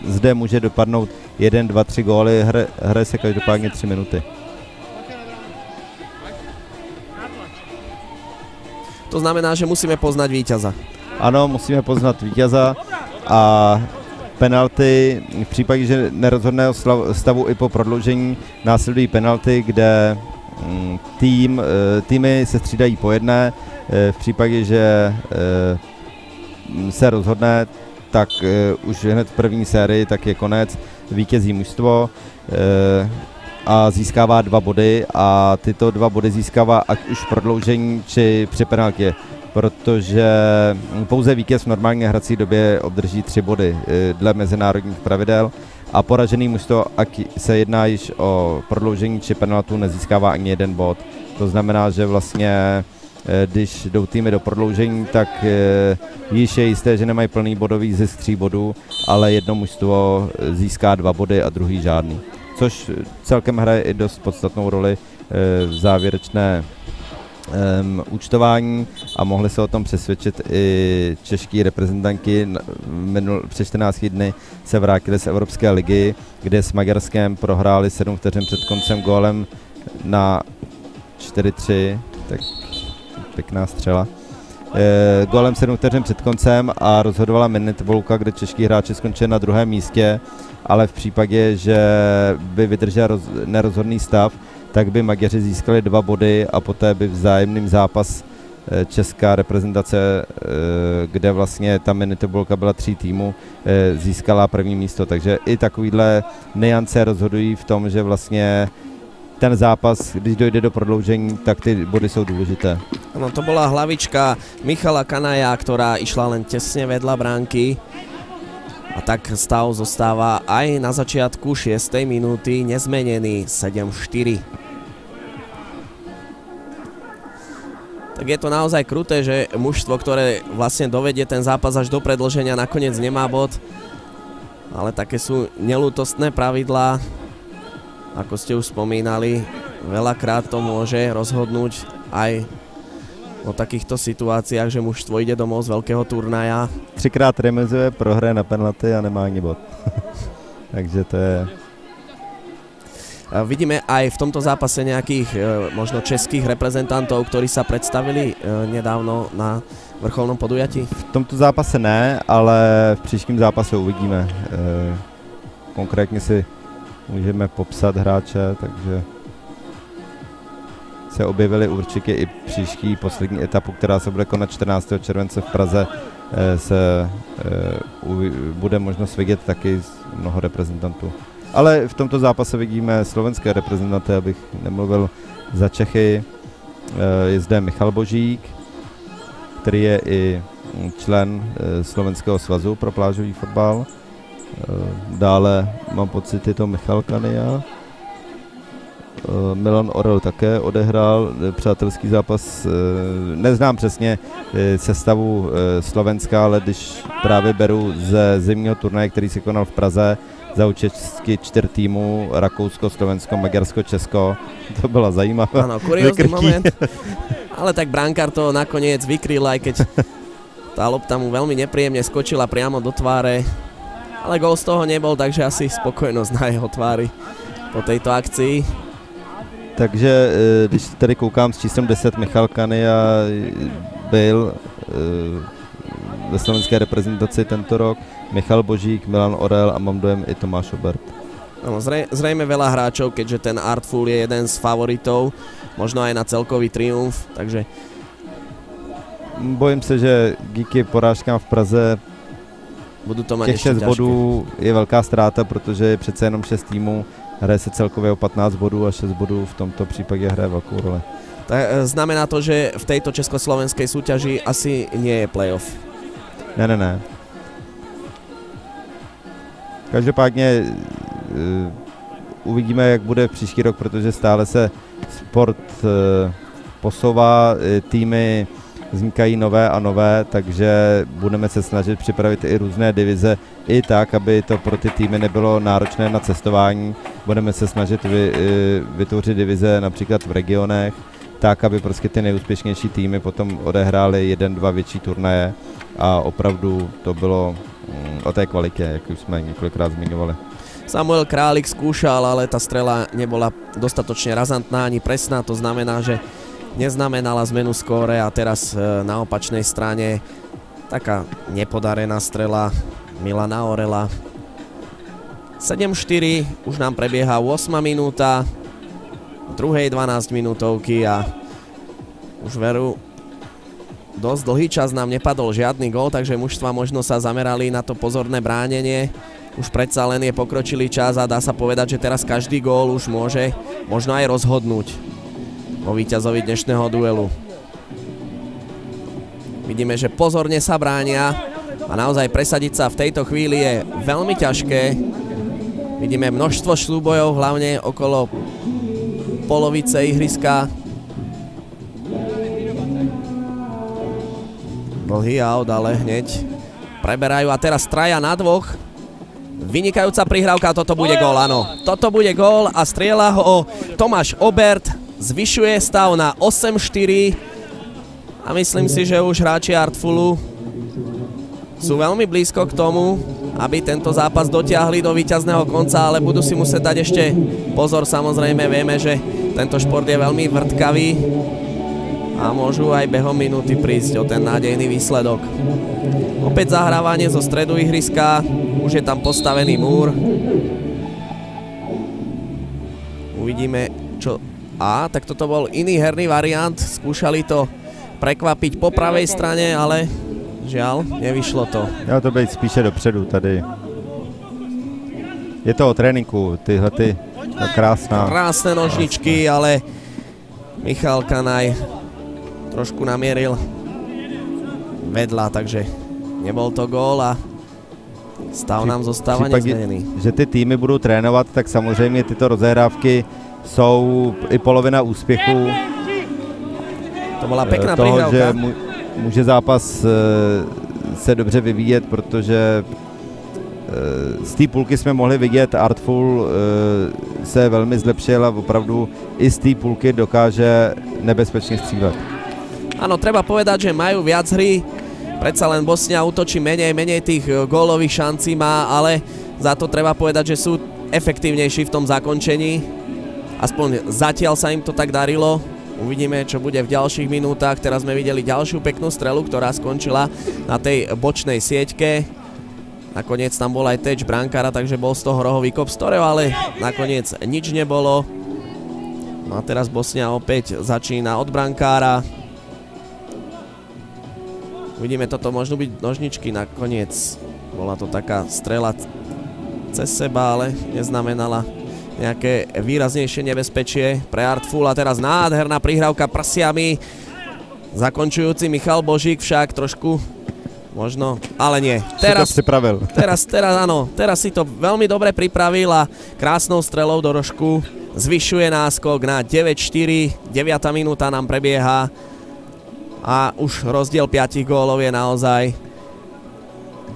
zde může dopadnout 1, 2, 3 góly, hraje se každopádně 3 minuty. To znamená, že musíme poznať víťaza. Ano, musíme poznat víťaza a penalty. V případě, že nerozhodného stavu i po prodloužení následují penalty, kde týmy se střídají po jedné. V případě, že se rozhodne, tak už hned v první sérii tak je konec, vítězí mužstvo a získává 2 body a tyto 2 body získává ať už v prodloužení či při penaltě, protože pouze vítěz v normální hrací době obdrží 3 body dle mezinárodních pravidel a poražený mužstvo, ať se jedná již o prodloužení či penaltu, nezískává ani 1 bod. To znamená, že vlastně když jdou týmy do prodloužení, tak již je jisté, že nemají plný bodový zisk 3 bodů, ale jedno mužstvo získá 2 body a druhý žádný. Což celkem hraje i dost podstatnou roli v závěrečné účtování a mohli se o tom přesvědčit i čeští reprezentanti. Před 14 dny se vrátili z Evropské ligy, kde s Maďarskem prohráli 7 vteřin před koncem gólem na 4-3, tak pěkná střela. Gólem 7 vteřin před koncem a rozhodovala minutvolka, kde čeští hráči skončili na 2. místě, ale v případě, že by vydržel nerozhodný stav, tak by Maďaři získali 2 body a poté by vzájemný zápas česká reprezentace, kde vlastně ta minutvolka byla 3 týmů, získala 1. místo. Takže i takovýhle niance rozhodují v tom, že vlastně ten zápas, když dojde do prodloužení, tak ty body jsou důležité. No, to bola hlavička Michala Kanaja, ktorá išla len tesne vedľa bránky. A tak stav zostáva aj na začiatku 6. minúty nezmenený 7-4. Tak je to naozaj kruté, že mužstvo, ktoré vlastne dovedie ten zápas až do predĺženia, nakoniec nemá bod. Ale také sú neľútostné pravidlá. Ako ste už spomínali, veľakrát to môže rozhodnúť aj o takýchto situáciách, že mužstvo ide domov z veľkého turnaja. 3krát remizuje, prohraje na penalty a nemá ani bod. Takže to je... Vidíme aj v tomto zápase nejakých možno českých reprezentantov, ktorí sa predstavili nedávno na vrcholnom podujatí? V tomto zápase ne, ale v příštím zápase uvidíme. Konkrétně si můžeme popsat hráče, takže se objevili určitě i příští poslední etapu, která se bude konat 14. července v Praze, bude možnost vidět taky mnoho reprezentantů. Ale v tomto zápase vidíme slovenské reprezentanty, abych nemluvil za Čechy. Je zde Michal Božík, který je i člen Slovenského svazu pro plážový fotbal. Dále mám pocit, je to Michal Kania. Milan Orel také odehrál přátelský zápas. Neznám přesně sestavu Slovenska, ale když právě beru ze zimního turnaje, který se konal v Praze za účastí 4 týmů, Rakousko, Slovensko, Maďarsko, Česko, to byla zajímavá. Áno, kuriózny moment, ale tak brankár to nakoniec vykryl, aj keď tá lopta mu veľmi nepríjemne skočila priamo do tváre, ale gól z toho nebol, takže asi spokojnosť na jeho tvári po tejto akcii. Takže když tady koukám s číslem 10, Michal Kania byl ve slovenské reprezentaci tento rok, Michal Božík, Milan Orel a mám dojem i Tomáš Obert. Ano, zrejme veľa hráčov, keďže ten Artful je jeden z favoritov, možno aj na celkový triumf, takže... Bojím se, že díky porážkám v Praze budú to mať těch 6 bodů je velká ztráta, protože je přece jenom 6 týmů, hraje se celkově o 15 bodů a 6 bodů v tomto případě hraje velkou roli. Tak znamená to, že v tejto československej súťaži asi nie je playoff? Ne. Každopádně uvidíme, jak bude příští rok, protože stále se sport posouvá, týmy vznikají nové a nové, takže budeme se snažit připravit i různé divize, i tak, aby to pro ty týmy nebylo náročné na cestování. Budeme se snažit vytvořit divize například v regionech, tak, aby prostě ty nejúspěšnější týmy potom odehrály 1-2 větší turnaje a opravdu to bylo o té kvalitě, jak už jsme několikrát zmiňovali. Samuel Králik skúšal, ale tá strela nebola dostatočne razantná ani presná, to znamená, že neznamenala zmenu skóre a teraz na opačnej strane taká nepodarená strela Milana Orela. 7-4, už nám prebieha 8. minúta druhej 12 minútovky a už veru dosť dlhý čas nám nepadol žiadny gól, takže mužstva možno sa zamerali na to pozorné bránenie. Už predsa len je pokročilý čas a dá sa povedať, že teraz každý gól už môže možno aj rozhodnúť o víťazovi dnešného duelu. Vidíme, že pozorne sa bránia a naozaj presadiť sa v tejto chvíli je veľmi ťažké. Vidíme množstvo súbojov, hlavne okolo polovice ihriska. Dlhý aut, ale hneď preberajú a teraz traja na dvoch. Vynikajúca prihrávka, toto bude gól, áno. Toto bude gól a strieľa ho Tomáš Obert. Zvyšuje stav na 8-4 a myslím si, že už hráči Artfulu sú veľmi blízko k tomu, aby tento zápas dotiahli do víťazného konca, ale budú si musieť dať ešte pozor. Samozrejme vieme, že tento šport je veľmi vrtkavý a môžu aj behom minúty prísť o ten nádejný výsledok. Opäť zahrávanie zo stredu ihriska, už je tam postavený múr. Uvidíme, čo... tak toto bol iný herný variant, skúšali to prekvapiť po pravej strane, ale žiaľ, nevyšlo to. Mělo to být spíše dopředu tady. Je to o tréninku, tyhle ty krásná. Krásne nožničky, ale Michal Kanaj trošku namieril vedľa, takže nebol to gól a stav nám zostáva nezmenený. Že ty týmy budou trénovat, tak samozřejmě tyto rozehrávky jsou i polovina úspěchu. To byla pekná toho, prihrávka. že může zápas se dobře vyvíjet, protože z té půlky jsme mohli vidět, Artful se velmi zlepšil a opravdu i z té půlky dokáže nebezpečně střílet. Áno, treba povedať, že majú viac hry, predsa len Bosnia útočí menej tých gólových šancí má, ale za to treba povedať, že sú efektívnejší v tom zakončení. Aspoň zatiaľ sa im to tak darilo. Uvidíme, čo bude v ďalších minútach. Teraz sme videli ďalšiu peknú strelu, ktorá skončila na tej bočnej sieťke. Nakoniec tam bol aj touch brankára, takže bol z toho rohový kop z ktorého, ale nakoniec nič nebolo. No a teraz Bosnia opäť začína od brankára. Uvidíme, toto možno byť nožničky nakoniec. Bola to taká strela cez seba, ale neznamenala nejaké výraznejšie nebezpečie pre Artful. A teraz nádherná prihrávka prsiami. Zakončujúci Michal Božík však trošku možno, ale nie. Teraz áno, teraz si to veľmi dobre pripravil a krásnou strelou do rožku zvyšuje náskok na 9-4. 9. minúta nám prebieha a už rozdiel 5 gólov je naozaj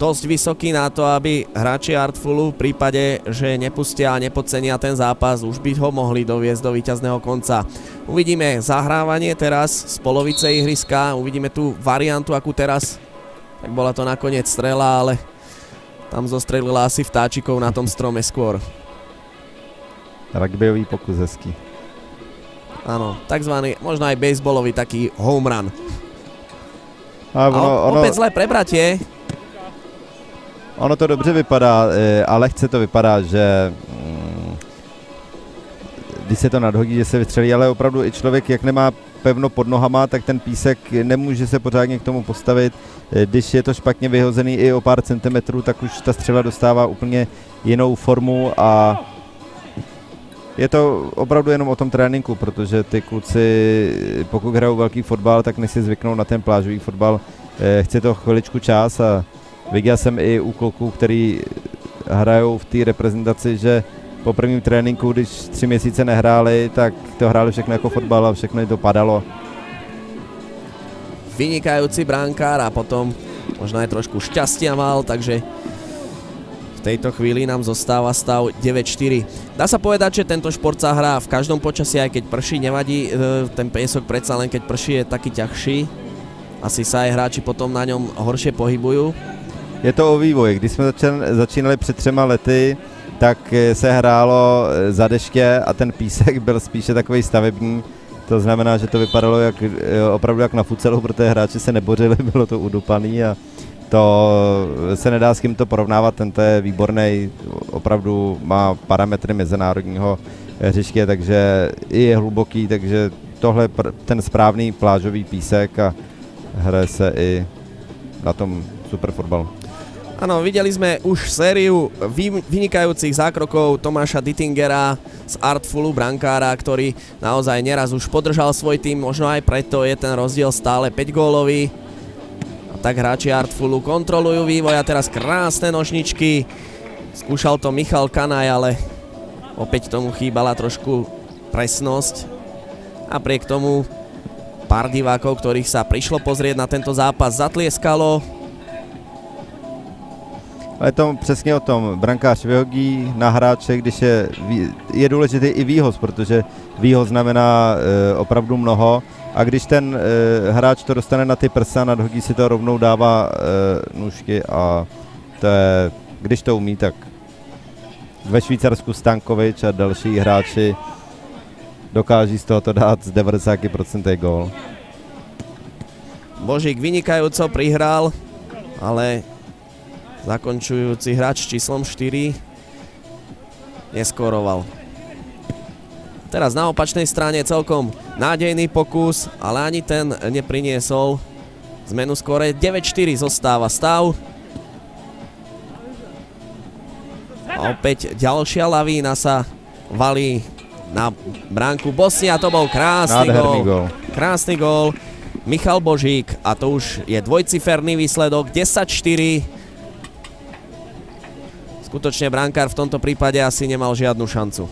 dosť vysoký na to, aby hráči Artfulu v prípade, že nepustia a nepodcenia ten zápas, už by ho mohli doviesť do víťazného konca. Uvidíme zahrávanie teraz z polovice ihriska, uvidíme tú variantu, akú teraz, tak bola to nakoniec strela, ale tam zostrelila asi vtáčikov na tom strome skôr. Rugbyový pokus hezký. Áno, takzvaný, možno aj baseballový taký home run. A opäť zlé prebratie. Ono to dobře vypadá, a lehce to vypadá, že když se to nadhodí, že se vystřelí, ale opravdu i člověk, jak nemá pevno pod nohama, tak ten písek nemůže se pořádně k tomu postavit. Když je to špatně vyhozený i o pár centimetrů, tak už ta střela dostává úplně jinou formu a je to opravdu jenom o tom tréninku, protože ty kluci, pokud hrajou velký fotbal, tak než si zvyknou na ten plážový fotbal, chce to chviličku čas a viděl jsem i u kluků, který hrajou v té reprezentaci, že po prvním tréninku, když 3 měsíce nehráli, tak to hráli všechno jako fotbal a všechno to padalo. Vynikajúci brankár a potom možno aj trošku šťastia mal, takže v tejto chvíli nám zostáva stav 9-4. Dá sa povedať, že tento šport sa hrá v každom počasí, aj keď prší, nevadí, ten piesok predsa len keď prší je taký ťažší. Asi sa aj hráči potom na ňom horšie pohybujú. Je to o vývoji. Když jsme začínali před 3 lety, tak se hrálo za deště a ten písek byl spíše takový stavební. To znamená, že to vypadalo opravdu jak na futselu, protože hráči se nebořili, bylo to udupaný a to se nedá s kým to porovnávat, tento je výborný, opravdu má parametry mezinárodního hřiště, takže i je hluboký, takže tohle je ten správný plážový písek a hraje se i na tom super fotbalu. Áno, videli sme už sériu vynikajúcich zákrokov Tomáša Dittingera z Artfulu, brankára, ktorý naozaj neraz už podržal svoj tým, možno aj preto je ten rozdiel stále 5 gólový. A tak hráči Artfulu kontrolujú vývoj a teraz krásne nožničky. Skúšal to Michal Kanaj, ale opäť tomu chýbala trošku presnosť. Napriek tomu pár divákov, ktorých sa prišlo pozrieť na tento zápas, zatlieskalo. Ale je to přesně o tom, brankář vyhodí na hráče, když je důležitý i výhoz, protože výhoz znamená opravdu mnoho a když ten hráč to dostane na ty prsa, nadhodí si to rovnou, dává nůžky a to je, když to umí, tak ve Švýcarsku Stankovič a další hráči dokáží z tohoto dát z 90% gól. Božík vynikajúco prihral, ale zakončujúci hráč číslom 4 neskoroval. Teraz na opačnej strane celkom nádejný pokus, ale ani ten nepriniesol zmenu skóre. 9-4 zostáva stav. A opäť ďalšia lavína sa valí na bránku Bosny a to bol krásny gól. Krásny gól. Michal Božík a to už je dvojciferný výsledok 10-4. Skutočne brankár v tomto prípade asi nemal žiadnu šancu.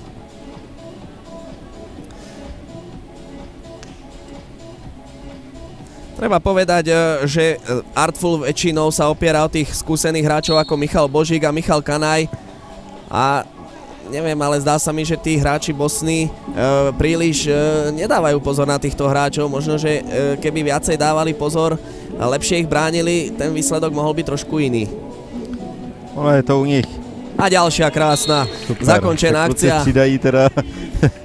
Treba povedať, že Artful väčšinou sa opiera o tých skúsených hráčov ako Michal Božík a Michal Kanaj. A neviem, ale zdá sa mi, že tí hráči Bosny príliš nedávajú pozor na týchto hráčov. Možno, že keby viacej dávali pozor a lepšie ich bránili, ten výsledok mohol byť trošku iný. Ono je to u nich. A ďalšia krásna zakončená akcia. Teda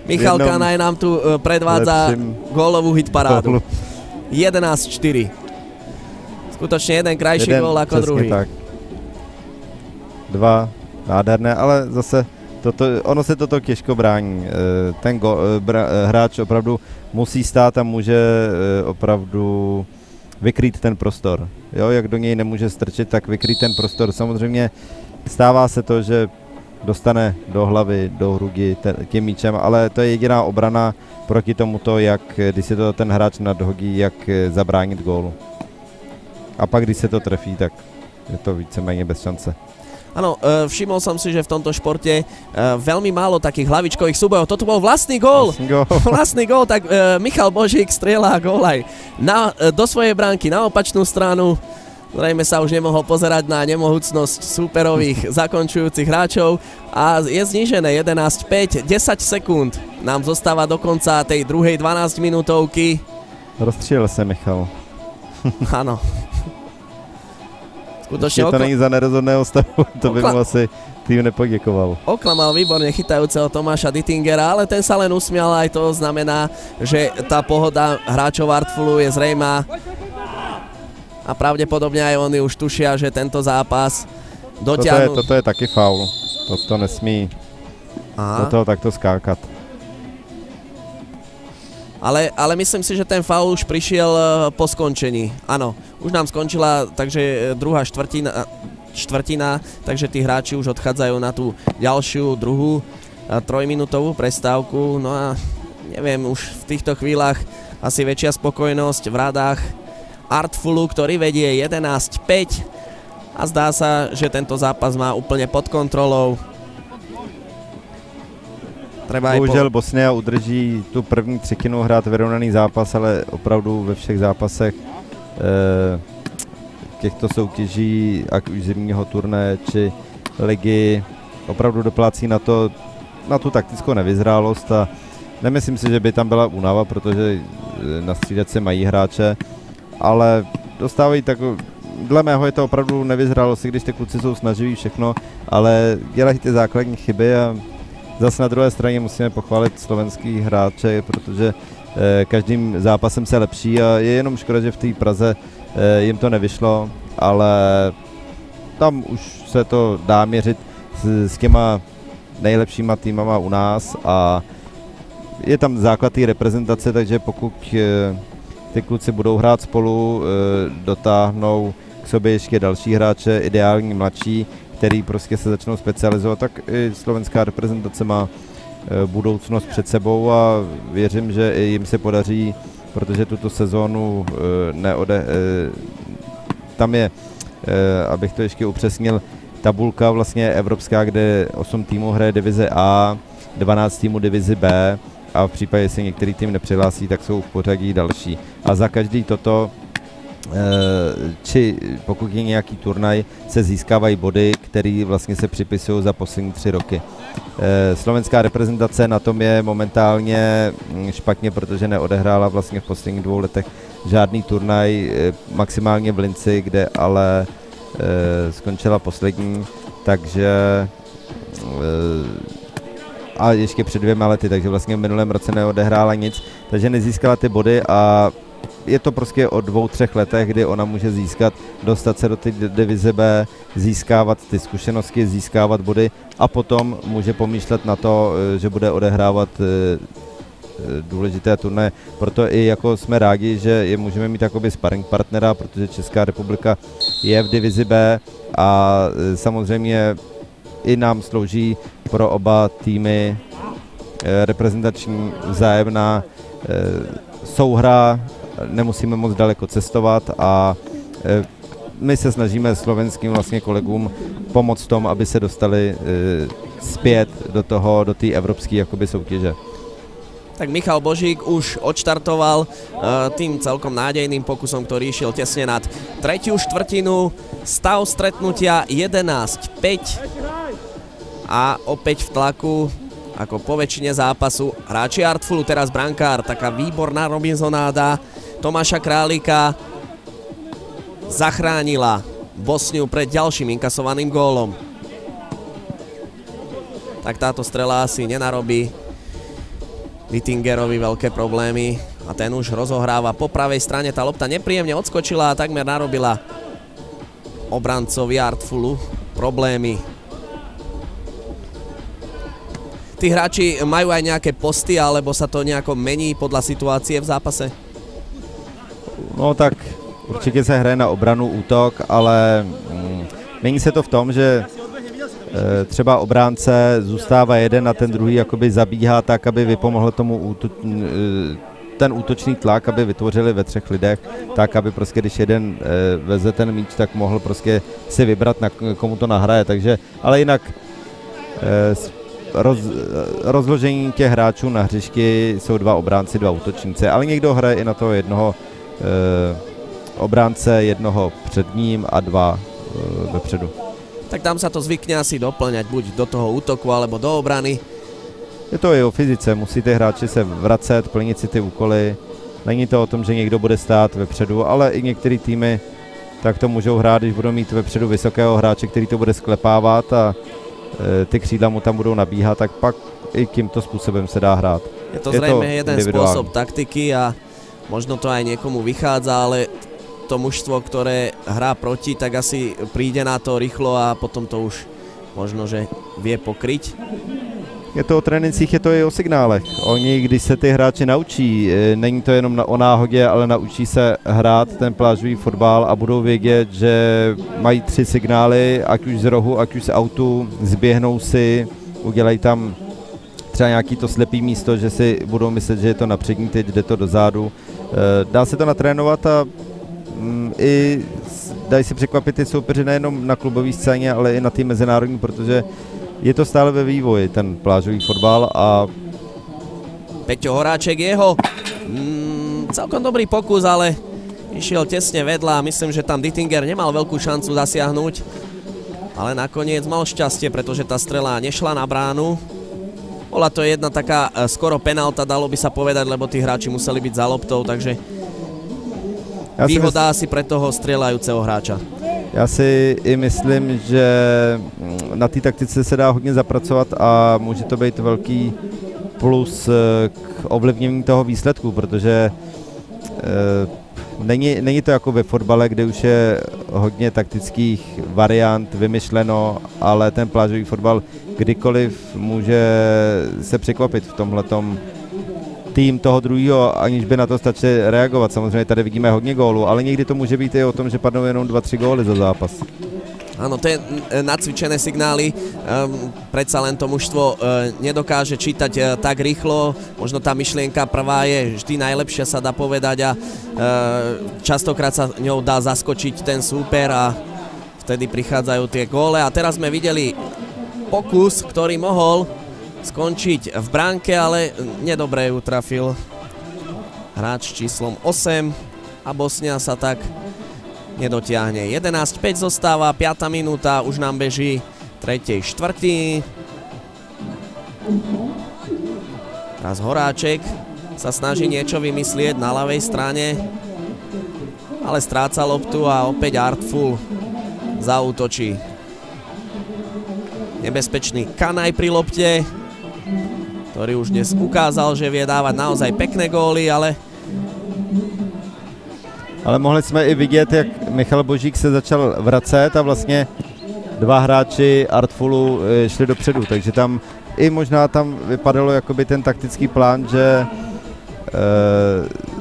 Michal Kanaj nám tu predvádza gólovú hitparádu. 11-4. Skutočne jeden krajší gól ako druhý. Tak. Dva nádherné, ale zase ono se toto těžko brání. Ten hráč opravdu musí stát a může opravdu vykrýt ten prostor. Jo, jak do něj nemůže strčit, tak vykrýt ten prostor. Samozřejmě stává se to, že dostane do hlavy, do hrudy tím míčem, ale to je jediná obrana proti tomuto, jak když se to ten hráč nadhodí, jak zabránit gólu. A pak, když se to trefí, tak je to víceméně bez šance. Áno, všimol som si, že v tomto športe veľmi málo takých hlavičkových súbojov. Toto bol vlastný gól. Vlastný gól, tak Michal Božík strieľa gól aj do svojej bránky na opačnú stranu. Zrejme sa už nemohol pozerať na nemohúcnosť súperových zakončujúcich hráčov a je znížené 11-5, 10 sekúnd nám zostáva do konca tej druhej 12 minútovky. Rozstřílel se Michal. Áno. Skutočne to není za nerozhodného stavu, to by mu asi tým nepoděkoval. Oklamal výborne chytajúceho Tomáša Dittingera, ale ten sa len usmial, aj to znamená, že tá pohoda hráčov Artfulu je zrejmá. A pravdepodobne aj oni už tušia, že tento zápas dotiahnu. Toto je taky faul. Toto nesmí do toho takto skákat. Ale myslím si, že ten faul už prišiel po skončení. Áno, už nám skončila, takže druhá štvrtina, takže tí hráči už odchádzajú na tú ďalšiu, druhú trojminútovú prestávku. No a neviem, už v týchto chvíľach asi väčšia spokojnosť v radách Artfulu, ktorý vedie 11-5 a zdá sa, že tento zápas má úplne pod kontrolou. Bohužel Bosnia udrží tu první třetinu hrát vyrovnaný zápas, ale opravdu ve všech zápasech těchto soutěží, ať už zimního turné či ligy, opravdu doplácí na tu taktickou nevyzrálost a nemyslím si, že by tam byla únava, protože na střídačce mají hráče, ale dostávají dle mého je to opravdu nevyzrálost, když ty kluci jsou snaživí všechno, ale dělají ty základní chyby a zase na druhé straně musíme pochválit slovenský hráče, protože každým zápasem se lepší a je jenom škoda, že v té Praze jim to nevyšlo, ale tam už se to dá měřit s těma nejlepšíma týmama u nás a je tam základ té reprezentace, takže pokud ty kluci budou hrát spolu, dotáhnou k sobě ještě další hráče, ideální mladší, který prostě se začnou specializovat, tak i slovenská reprezentace má budoucnost před sebou a věřím, že i jim se podaří, protože tuto sezónu tam je, abych to ještě upřesnil, tabulka vlastně evropská, kde 8 týmů hraje divize A, 12 týmů divizi B a v případě, jestli některý tým nepřihlásí, tak jsou v pořadí další. A za každý toto, či pokud je nějaký turnaj, se získávají body, které vlastně se připisují za poslední 3 roky. Slovenská reprezentace na tom je momentálně špatně, protože neodehrála vlastně v posledních 2 letech žádný turnaj, maximálně v Linci, kde ale skončila poslední, takže a ještě před 2 lety, takže vlastně v minulém roce neodehrála nic, takže nezískala ty body a je to prostě o 2-3 letech, kdy ona může získat, dostat se do té divize B, získávat ty zkušenosti, získávat body a potom může pomýšlet na to, že bude odehrávat důležité turnaje. Proto i jako jsme rádi, že je můžeme mít jakoby sparring partnera, protože Česká republika je v divizi B a samozřejmě i nám slouží pro oba týmy reprezentační vzájemná souhra, nemusíme moc daleko cestovat a my se snažíme slovenským vlastně kolegům pomoct tom, aby se dostali zpět do té evropské jakoby soutěže. Tak Michal Božík už odštartoval tým celkom nádejným pokusom, ktorý išiel tesne nad 3. štvrtinu. Stav stretnutia 11-5 a opäť v tlaku, ako po väčšine zápasu, hráči Artfulu, teraz brankár, taká výborná Robinsonáda Tomáša Králika zachránila Bosniu pred ďalším inkasovaným gólom. Tak táto strela asi nenarobí Wittingerovi veľké problémy a ten už rozohráva po pravej strane. Tá lopta nepríjemne odskočila a takmer narobila obrancovi Artfulu problémy. Tí hráči majú aj nejaké posty, alebo sa to nejako mení podľa situácie v zápase? No tak určitě se hraje na obranu, útok, ale mení se to v tom, že třeba obránce zůstává jeden a ten druhý jakoby zabíhá tak, aby vypomohl tomu ten útočný tlak, aby vytvořili ve 3 lidech, tak, aby prostě když jeden veze ten míč, tak mohl prostě si vybrat, na komu to nahraje, takže, ale jinak rozložení těch hráčů na hřišti jsou 2 obránci, 2 útočníci, ale někdo hraje i na toho jednoho obránce, jednoho před ním a 2 vepředu. Tak tam sa to zvykne asi doplňať, buď do toho útoku, alebo do obrany. Je to i o fyzice, musí ty hráči se vracet, plnit si ty úkoly. Není to o tom, že někdo bude stát vepředu, ale i některé týmy tak to můžou hrát, když budou mít vepředu vysokého hráče, který to bude sklepávat a ty křídla mu tam budou nabíhat, tak pak i tímto způsobem se dá hrát. Je to zrejme jeden spôsob taktiky a možno to aj niekomu vychádza, ale to mužstvo, ktoré hrá proti, tak asi príde na to rýchlo a potom to už možno, že vie pokryť. Je to o trénincích, je to i o signálech. Oni, když se ty hráči naučí, není to jenom o náhodě, ale naučí se hrát ten plážový fotbal a budou vědět, že mají 3 signály, ať už z rohu, ať už z autu, zběhnou si, udělají tam třeba nějaký to slepý místo, že si budou myslet, že je to na přední, teď jde to dozadu. Dá se to natrénovat a i dají si překvapit ty soupeři nejenom na klubové scéně, ale i na té mezinárodní, protože je to stále ve vývoji, ten plážový fotbal a... Peťo Horáček jeho celkom dobrý pokus, ale išiel tesne vedľa. Myslím, že tam Dittinger nemal veľkú šancu zasiahnuť, ale nakoniec mal šťastie, pretože tá strela nešla na bránu. Bola to jedna taká skoro penálta, dalo by sa povedať, lebo tí hráči museli byť za loptou, takže výhoda asi pre toho strieľajúceho hráča. Já si i myslím, že na té taktice se dá hodně zapracovat a může to být velký plus k ovlivnění toho výsledku, protože není to jako ve fotbale, kde už je hodně taktických variant vymyšleno, ale ten plážový fotbal kdykoliv může se překvapit v tomhletom tým toho druhého, aniž by na to stačili reagovat. Samozřejmě tady vidíme hodně gólů, ale někdy to může být i o tom, že padnou jenom 2-3 góly za zápas. Áno, to je nacvičené signály, predsa len to mužstvo nedokáže čítať tak rýchlo, možno tá myšlienka prvá je vždy najlepšia, sa dá povedať, a častokrát sa ňou dá zaskočiť ten súper a vtedy prichádzajú tie góle. A teraz sme videli pokus, ktorý mohol skončiť v bránke, ale nedobre ju trafil hráč číslom 8 a Bosnia sa tak nedotiahne. 11:5 zostáva, 5. minúta, už nám beží 3. štvrtiny. Teraz Horáček sa snaží niečo vymyslieť na ľavej strane, ale stráca loptu a opäť Artful zaútočí. Nebezpečný Kanaj pri lopte, ktorý už dnes ukázal, že vie dávať naozaj pekné góly, ale mohli jsme i vidět, jak Michal Božík se začal vracet a vlastně dva hráči Artfulu šli dopředu, takže tam i možná tam vypadalo jakoby ten taktický plán, že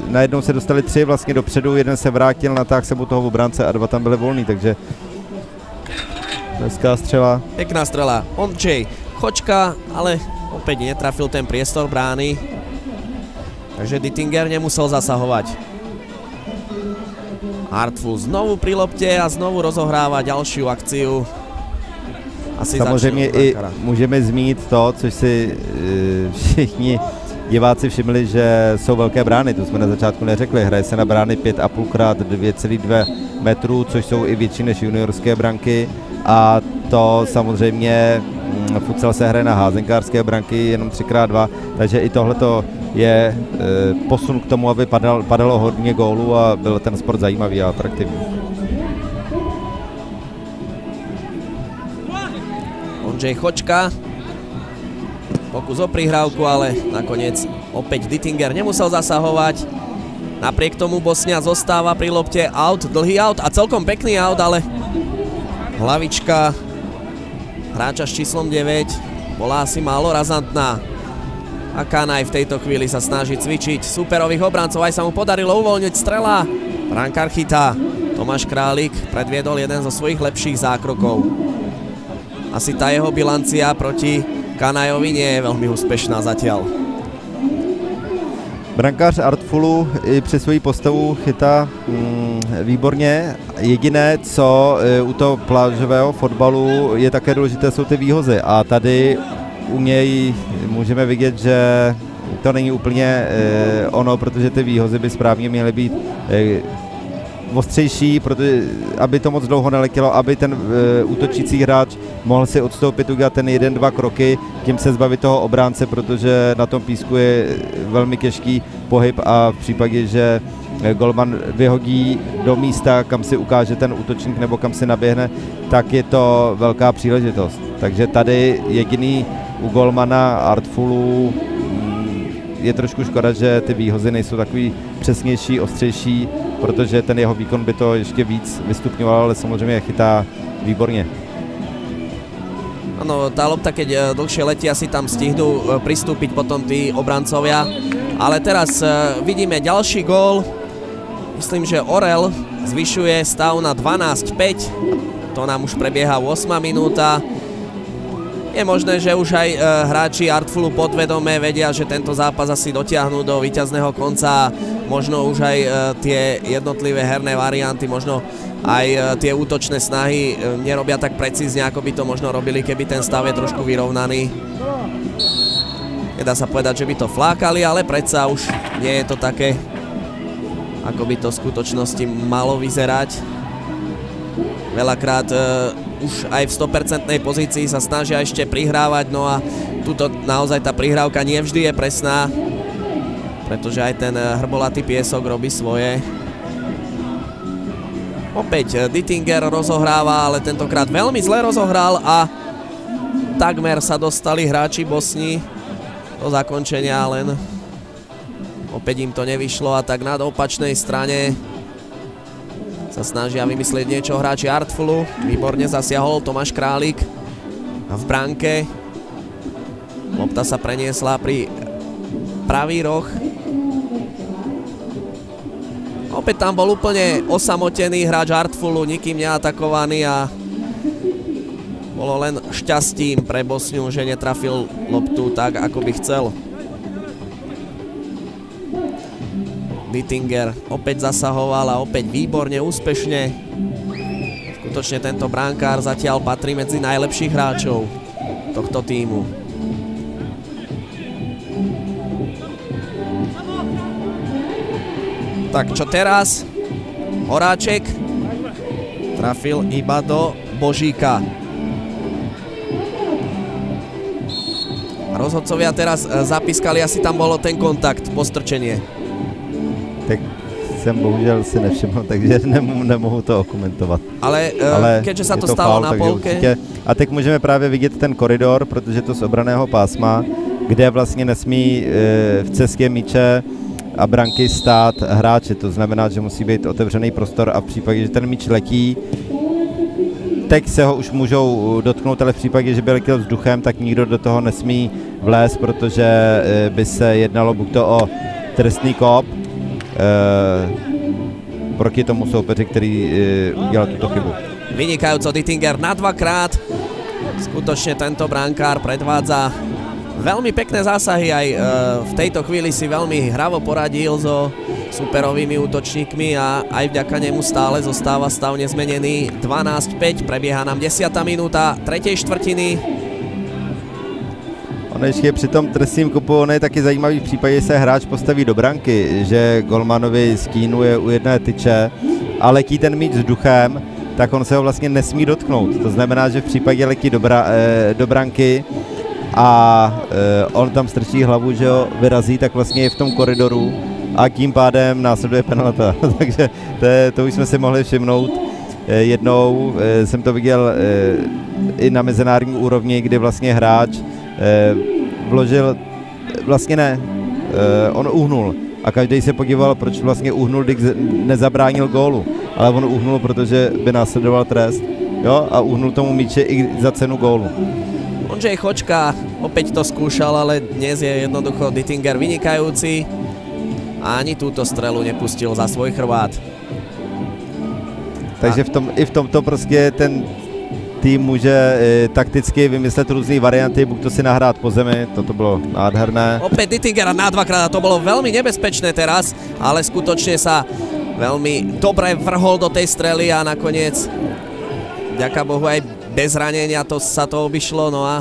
najednou se dostali 3 vlastně dopředu, jeden se vrátil, natáhl se mu toho obránce a 2 tam byli volní, takže hezká střela. Pekná strela. Ondřej Chočka, ale opäť netrafil ten priestor brány, takže Dittinger nemusel zasahovať. Artful znovu pri lopte a znovu rozohráva ďalšiu akciu. Samozřejmě i můžeme zmínit to, což si všichni diváci všimli, že jsou velké brány, to jsme na začátku neřekli, hraje se na brány 5,5 krát 2,2 metrů, což jsou i větší než juniorské branky, a to samozřejmě futsal se hraje na házenkářské branky jenom 3x2, takže i tohleto je posun k tomu, aby padalo hodně gólů a byl ten sport zajímavý a atraktivní. Ondřej Chočka, pokus o prihrávku, ale nakoniec opäť Dittinger nemusel zasahovať. Napriek tomu Bosnia zostáva pri lopte, out, dlhý out a celkom pekný out, ale hlavička hráča s číslom 9 bola asi málo razantná. A Kanaj v tejto chvíli sa snaží cvičiť superových obrancov, aj sa mu podarilo uvoľniť, strela. Brankár chytá. Tomáš Králik predviedol jeden zo svojich lepších zákrokov. Asi tá jeho bilancia proti Kanajovi nie je veľmi úspešná zatiaľ. Brankář Artfulu i přes svoji postavu chytá výborně. Jediné, co u toho plážového fotbalu je také důležité, jsou ty výhozy. A tady u něj můžeme vidět, že to není úplně ono, protože ty výhozy by správně měly být ostřejší, protože aby to moc dlouho neletělo, aby ten útočící hráč mohl si odstoupit, udělat ten 1-2 kroky, tím se zbavit toho obránce, protože na tom písku je velmi těžký pohyb a v případě, že golman vyhodí do místa, kam si ukáže ten útočník nebo kam si naběhne, tak je to velká příležitost. Takže tady jediný u golmana Artfulu je trošku škoda, že ty výhozy nejsou takový přesnější, ostřejší, protože ten jeho výkon by to ještě víc vystupňoval, ale samozřejmě chytá výborně. Áno, tá lopta, keď dlhšie letí, asi tam stihnú pristúpiť potom tí obrancovia. Ale teraz vidíme ďalší gól. Myslím, že Orel zvyšuje stav na 12:5. To nám už prebieha 8. minúta. Je možné, že už aj hráči Artfulu podvedome vedia, že tento zápas asi dotiahnú do víťazného konca. Možno už aj tie jednotlivé herné varianty, možno aj tie útočné snahy nerobia tak precízne, ako by to možno robili, keby ten stav je trošku vyrovnaný. Nedá sa povedať, že by to flákali, ale predsa už nie je to také, ako by to v skutočnosti malo vyzerať. Veľakrát už aj v 100% pozícii sa snažia ešte prihrávať, no a tuto naozaj tá prihrávka nie vždy je presná, pretože aj ten hrbolatý piesok robí svoje. Opäť Dittinger rozohráva, ale tentokrát veľmi zle rozohral a takmer sa dostali hráči Bosny do zakončenia, len opäť im to nevyšlo a tak na opačnej strane sa sa snažia vymyslieť niečo hráči Artfulu. Výborne zasiahol Tomáš Králik v bránke. Lopta sa preniesla pri pravý roh. Opäť tam bol úplne osamotený hráč Artfulu, nikým neatakovaný a bolo len šťastím pre Bosňu, že netrafil loptu tak, ako by chcel. Dittinger opäť zasahoval a opäť výborne, úspešne. Skutočne tento brankár zatiaľ patrí medzi najlepších hráčov tohto tímu. Tak čo teraz? Horáček trafil iba do Božíka. Rozhodcovia teraz zapískali, asi tam bolo ten kontakt, postrčenie. Tak jsem bohužel si nevšiml, takže nemohu to okomentovat. Ale keďže sa to stalo na polke... Určitě. A teď můžeme právě vidět ten koridor, protože to z obraného pásma, kde vlastně nesmí v cestě míče a branky stát hráči. To znamená, že musí být otevřený prostor a v případě, že ten míč letí, teď se ho už můžou dotknout, ale v případě, že by letěl vzduchem, tak nikdo do toho nesmí vlézt, protože by se jednalo buď to o trestný kop proti tomu soupeři, který udělal tuto chybu. Vynikajúco Dittinger na dvakrát. Skutočne tento brankár predvádza veľmi pekné zásahy, aj v tejto chvíli si veľmi hravo poradil so superovými útočníkmi a aj vďaka nemu stále zostáva stav nezmenený. 12-5, prebieha nám 10. minúta 3. štvrtiny. Ono ještě při tom trestním kopu, ono je taky zajímavý v případě, že se hráč postaví do branky, že golmanovi skínuje u jedné tyče a letí ten míč vzduchem, tak on se ho vlastně nesmí dotknout. To znamená, že v případě letí do branky a on tam strčí hlavu, že ho vyrazí, tak vlastně je v tom koridoru a tím pádem následuje penalta. Takže to už jsme si mohli všimnout. Jednou jsem to viděl i na mezinárodní úrovni, kdy vlastně hráč vložil, vlastně ne, on uhnul a každý se podíval, proč vlastně uhnul, když nezabránil gólu, ale on uhnul, protože by následoval trest, jo, a uhnul tomu míči i za cenu gólu. Ondřej Chočka opäť to skúšal, ale dnes je jednoducho Dittinger vynikajúci a ani túto strelu nepustil za svoj chrbát. Takže i v tomto prostě ten tým může takticky vymyslet různé varianty, buď to si nahrát po zemi, toto bylo nádherné. Opäť Dittinger na dvakrát, to bolo veľmi nebezpečné teraz, ale skutočne sa veľmi dobre vrhol do tej strely a nakoniec, vďaka Bohu aj bez ranenia sa to obišlo, no a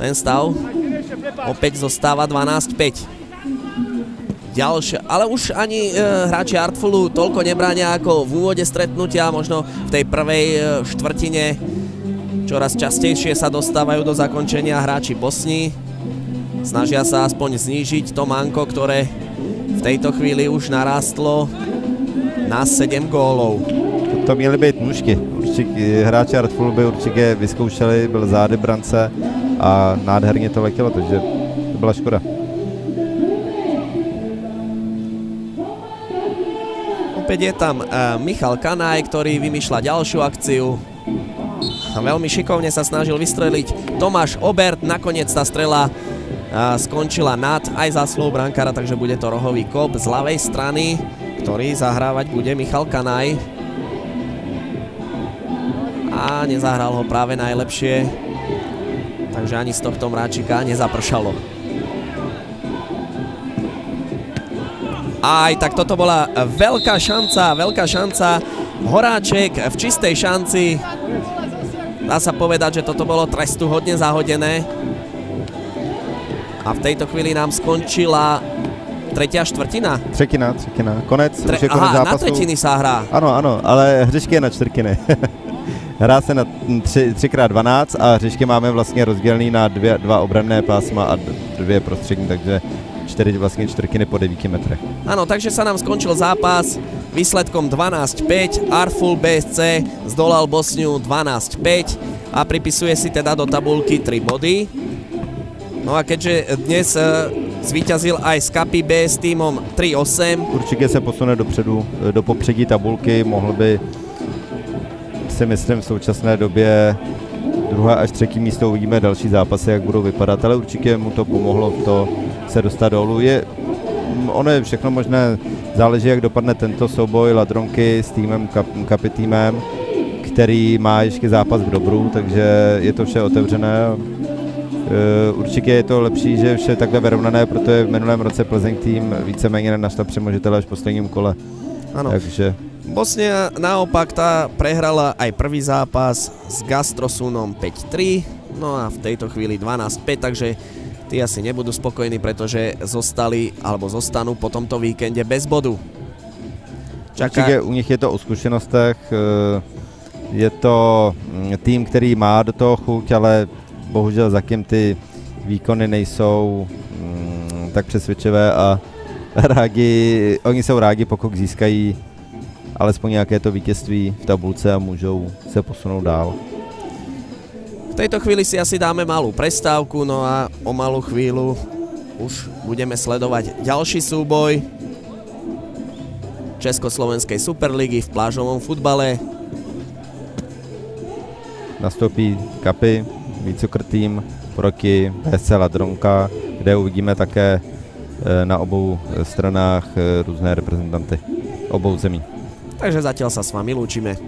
ten stav opäť zostáva 12-5. Ďalšie, ale už ani hráči Artfulu toľko nebránia ako v úvode stretnutia, možno v tej prvej štvrtine čoraz častejšie sa dostávajú do zakončenia hráči Bosny. Snažia sa aspoň znížiť to manko, ktoré v tejto chvíli už narástlo na 7 gólov. To měly být nůžky. Hráči Artfulu by určitě vyzkoušeli, byl zády brance a nádherně to letělo, takže to byla škoda. Opäť je tam Michal Kanaj, ktorý vymýšľa ďalšiu akciu. Veľmi šikovne sa snažil vystreliť Tomáš Obert, nakoniec tá strela skončila nad aj záslou brankára, takže bude to rohový kop z ľavej strany, ktorý zahrávať bude Michal Kanaj. A nezahral ho práve najlepšie, takže ani z tohto mráčika nezapršalo. Aj tak toto bola veľká šanca. Horáček v čistej šanci. Dá sa povedať, že toto bolo trestuhodne zahodené. A v tejto chvíli nám skončila tretia štvrtina. Třetina. Konec, už je konec zápasu. Na tretiny sa hrá. Ano, ale hřiště je na čtvrtiny. Hrá se na 3x12 a hřiště máme vlastně rozdělený na dva obranné pásma a 2 prostřední, takže 4 vlastně čtvrtiny po 9 metrech. Áno, takže sa nám skončil zápas výsledkom 12-5. Artful BSC zdolal Bosňu 12-5 a pripisuje si teda do tabulky 3 body. No a keďže dnes zvíťazil aj Skapi B s týmom 3-8. Určitě se posune dopředu, do popředí tabulky, mohl by si myslím v současné době druhé až třetí místo, uvidíme další zápasy, jak budou vypadat, ale určitě mu to pomohlo v to se dostat dolů. Ono je všechno možné, záleží, jak dopadne tento souboj Ladronky s týmem Kapi týmem, který má ještě zápas k dobru, takže je to vše otevřené. Určitě je to lepší, že je vše takhle vyrovnané, protože v minulém roce Plzeň tým víceméně našla přemožitele až v posledním kole. Ano. Takže Bosnia naopak tá prehrala aj prvý zápas s Gastrosúnom 5-3, no a v tejto chvíli 12-5, takže tí asi nebudú spokojní, pretože zostanú po tomto víkende bez bodu. Určitě u nich je to o zkušenostech, je to tým, který má do toho chuť, ale bohužel zatím ty výkony nejsou tak přesvědčivé a oni jsou rádi, pokud získají alespoň nějaké to vítězství v tabulce a můžou se posunout dál. V tejto chvíli si asi dáme malú prestávku, no a o malú chvíľu už budeme sledovať ďalší súboj Československej superligy v plážovom futbale. Nastoupí Kapi, Vícukr tým proti BSC Ladronka, kde uvidíme také na obou stranách různé reprezentanty obou zemí. Takže zatiaľ sa s vami lúčime.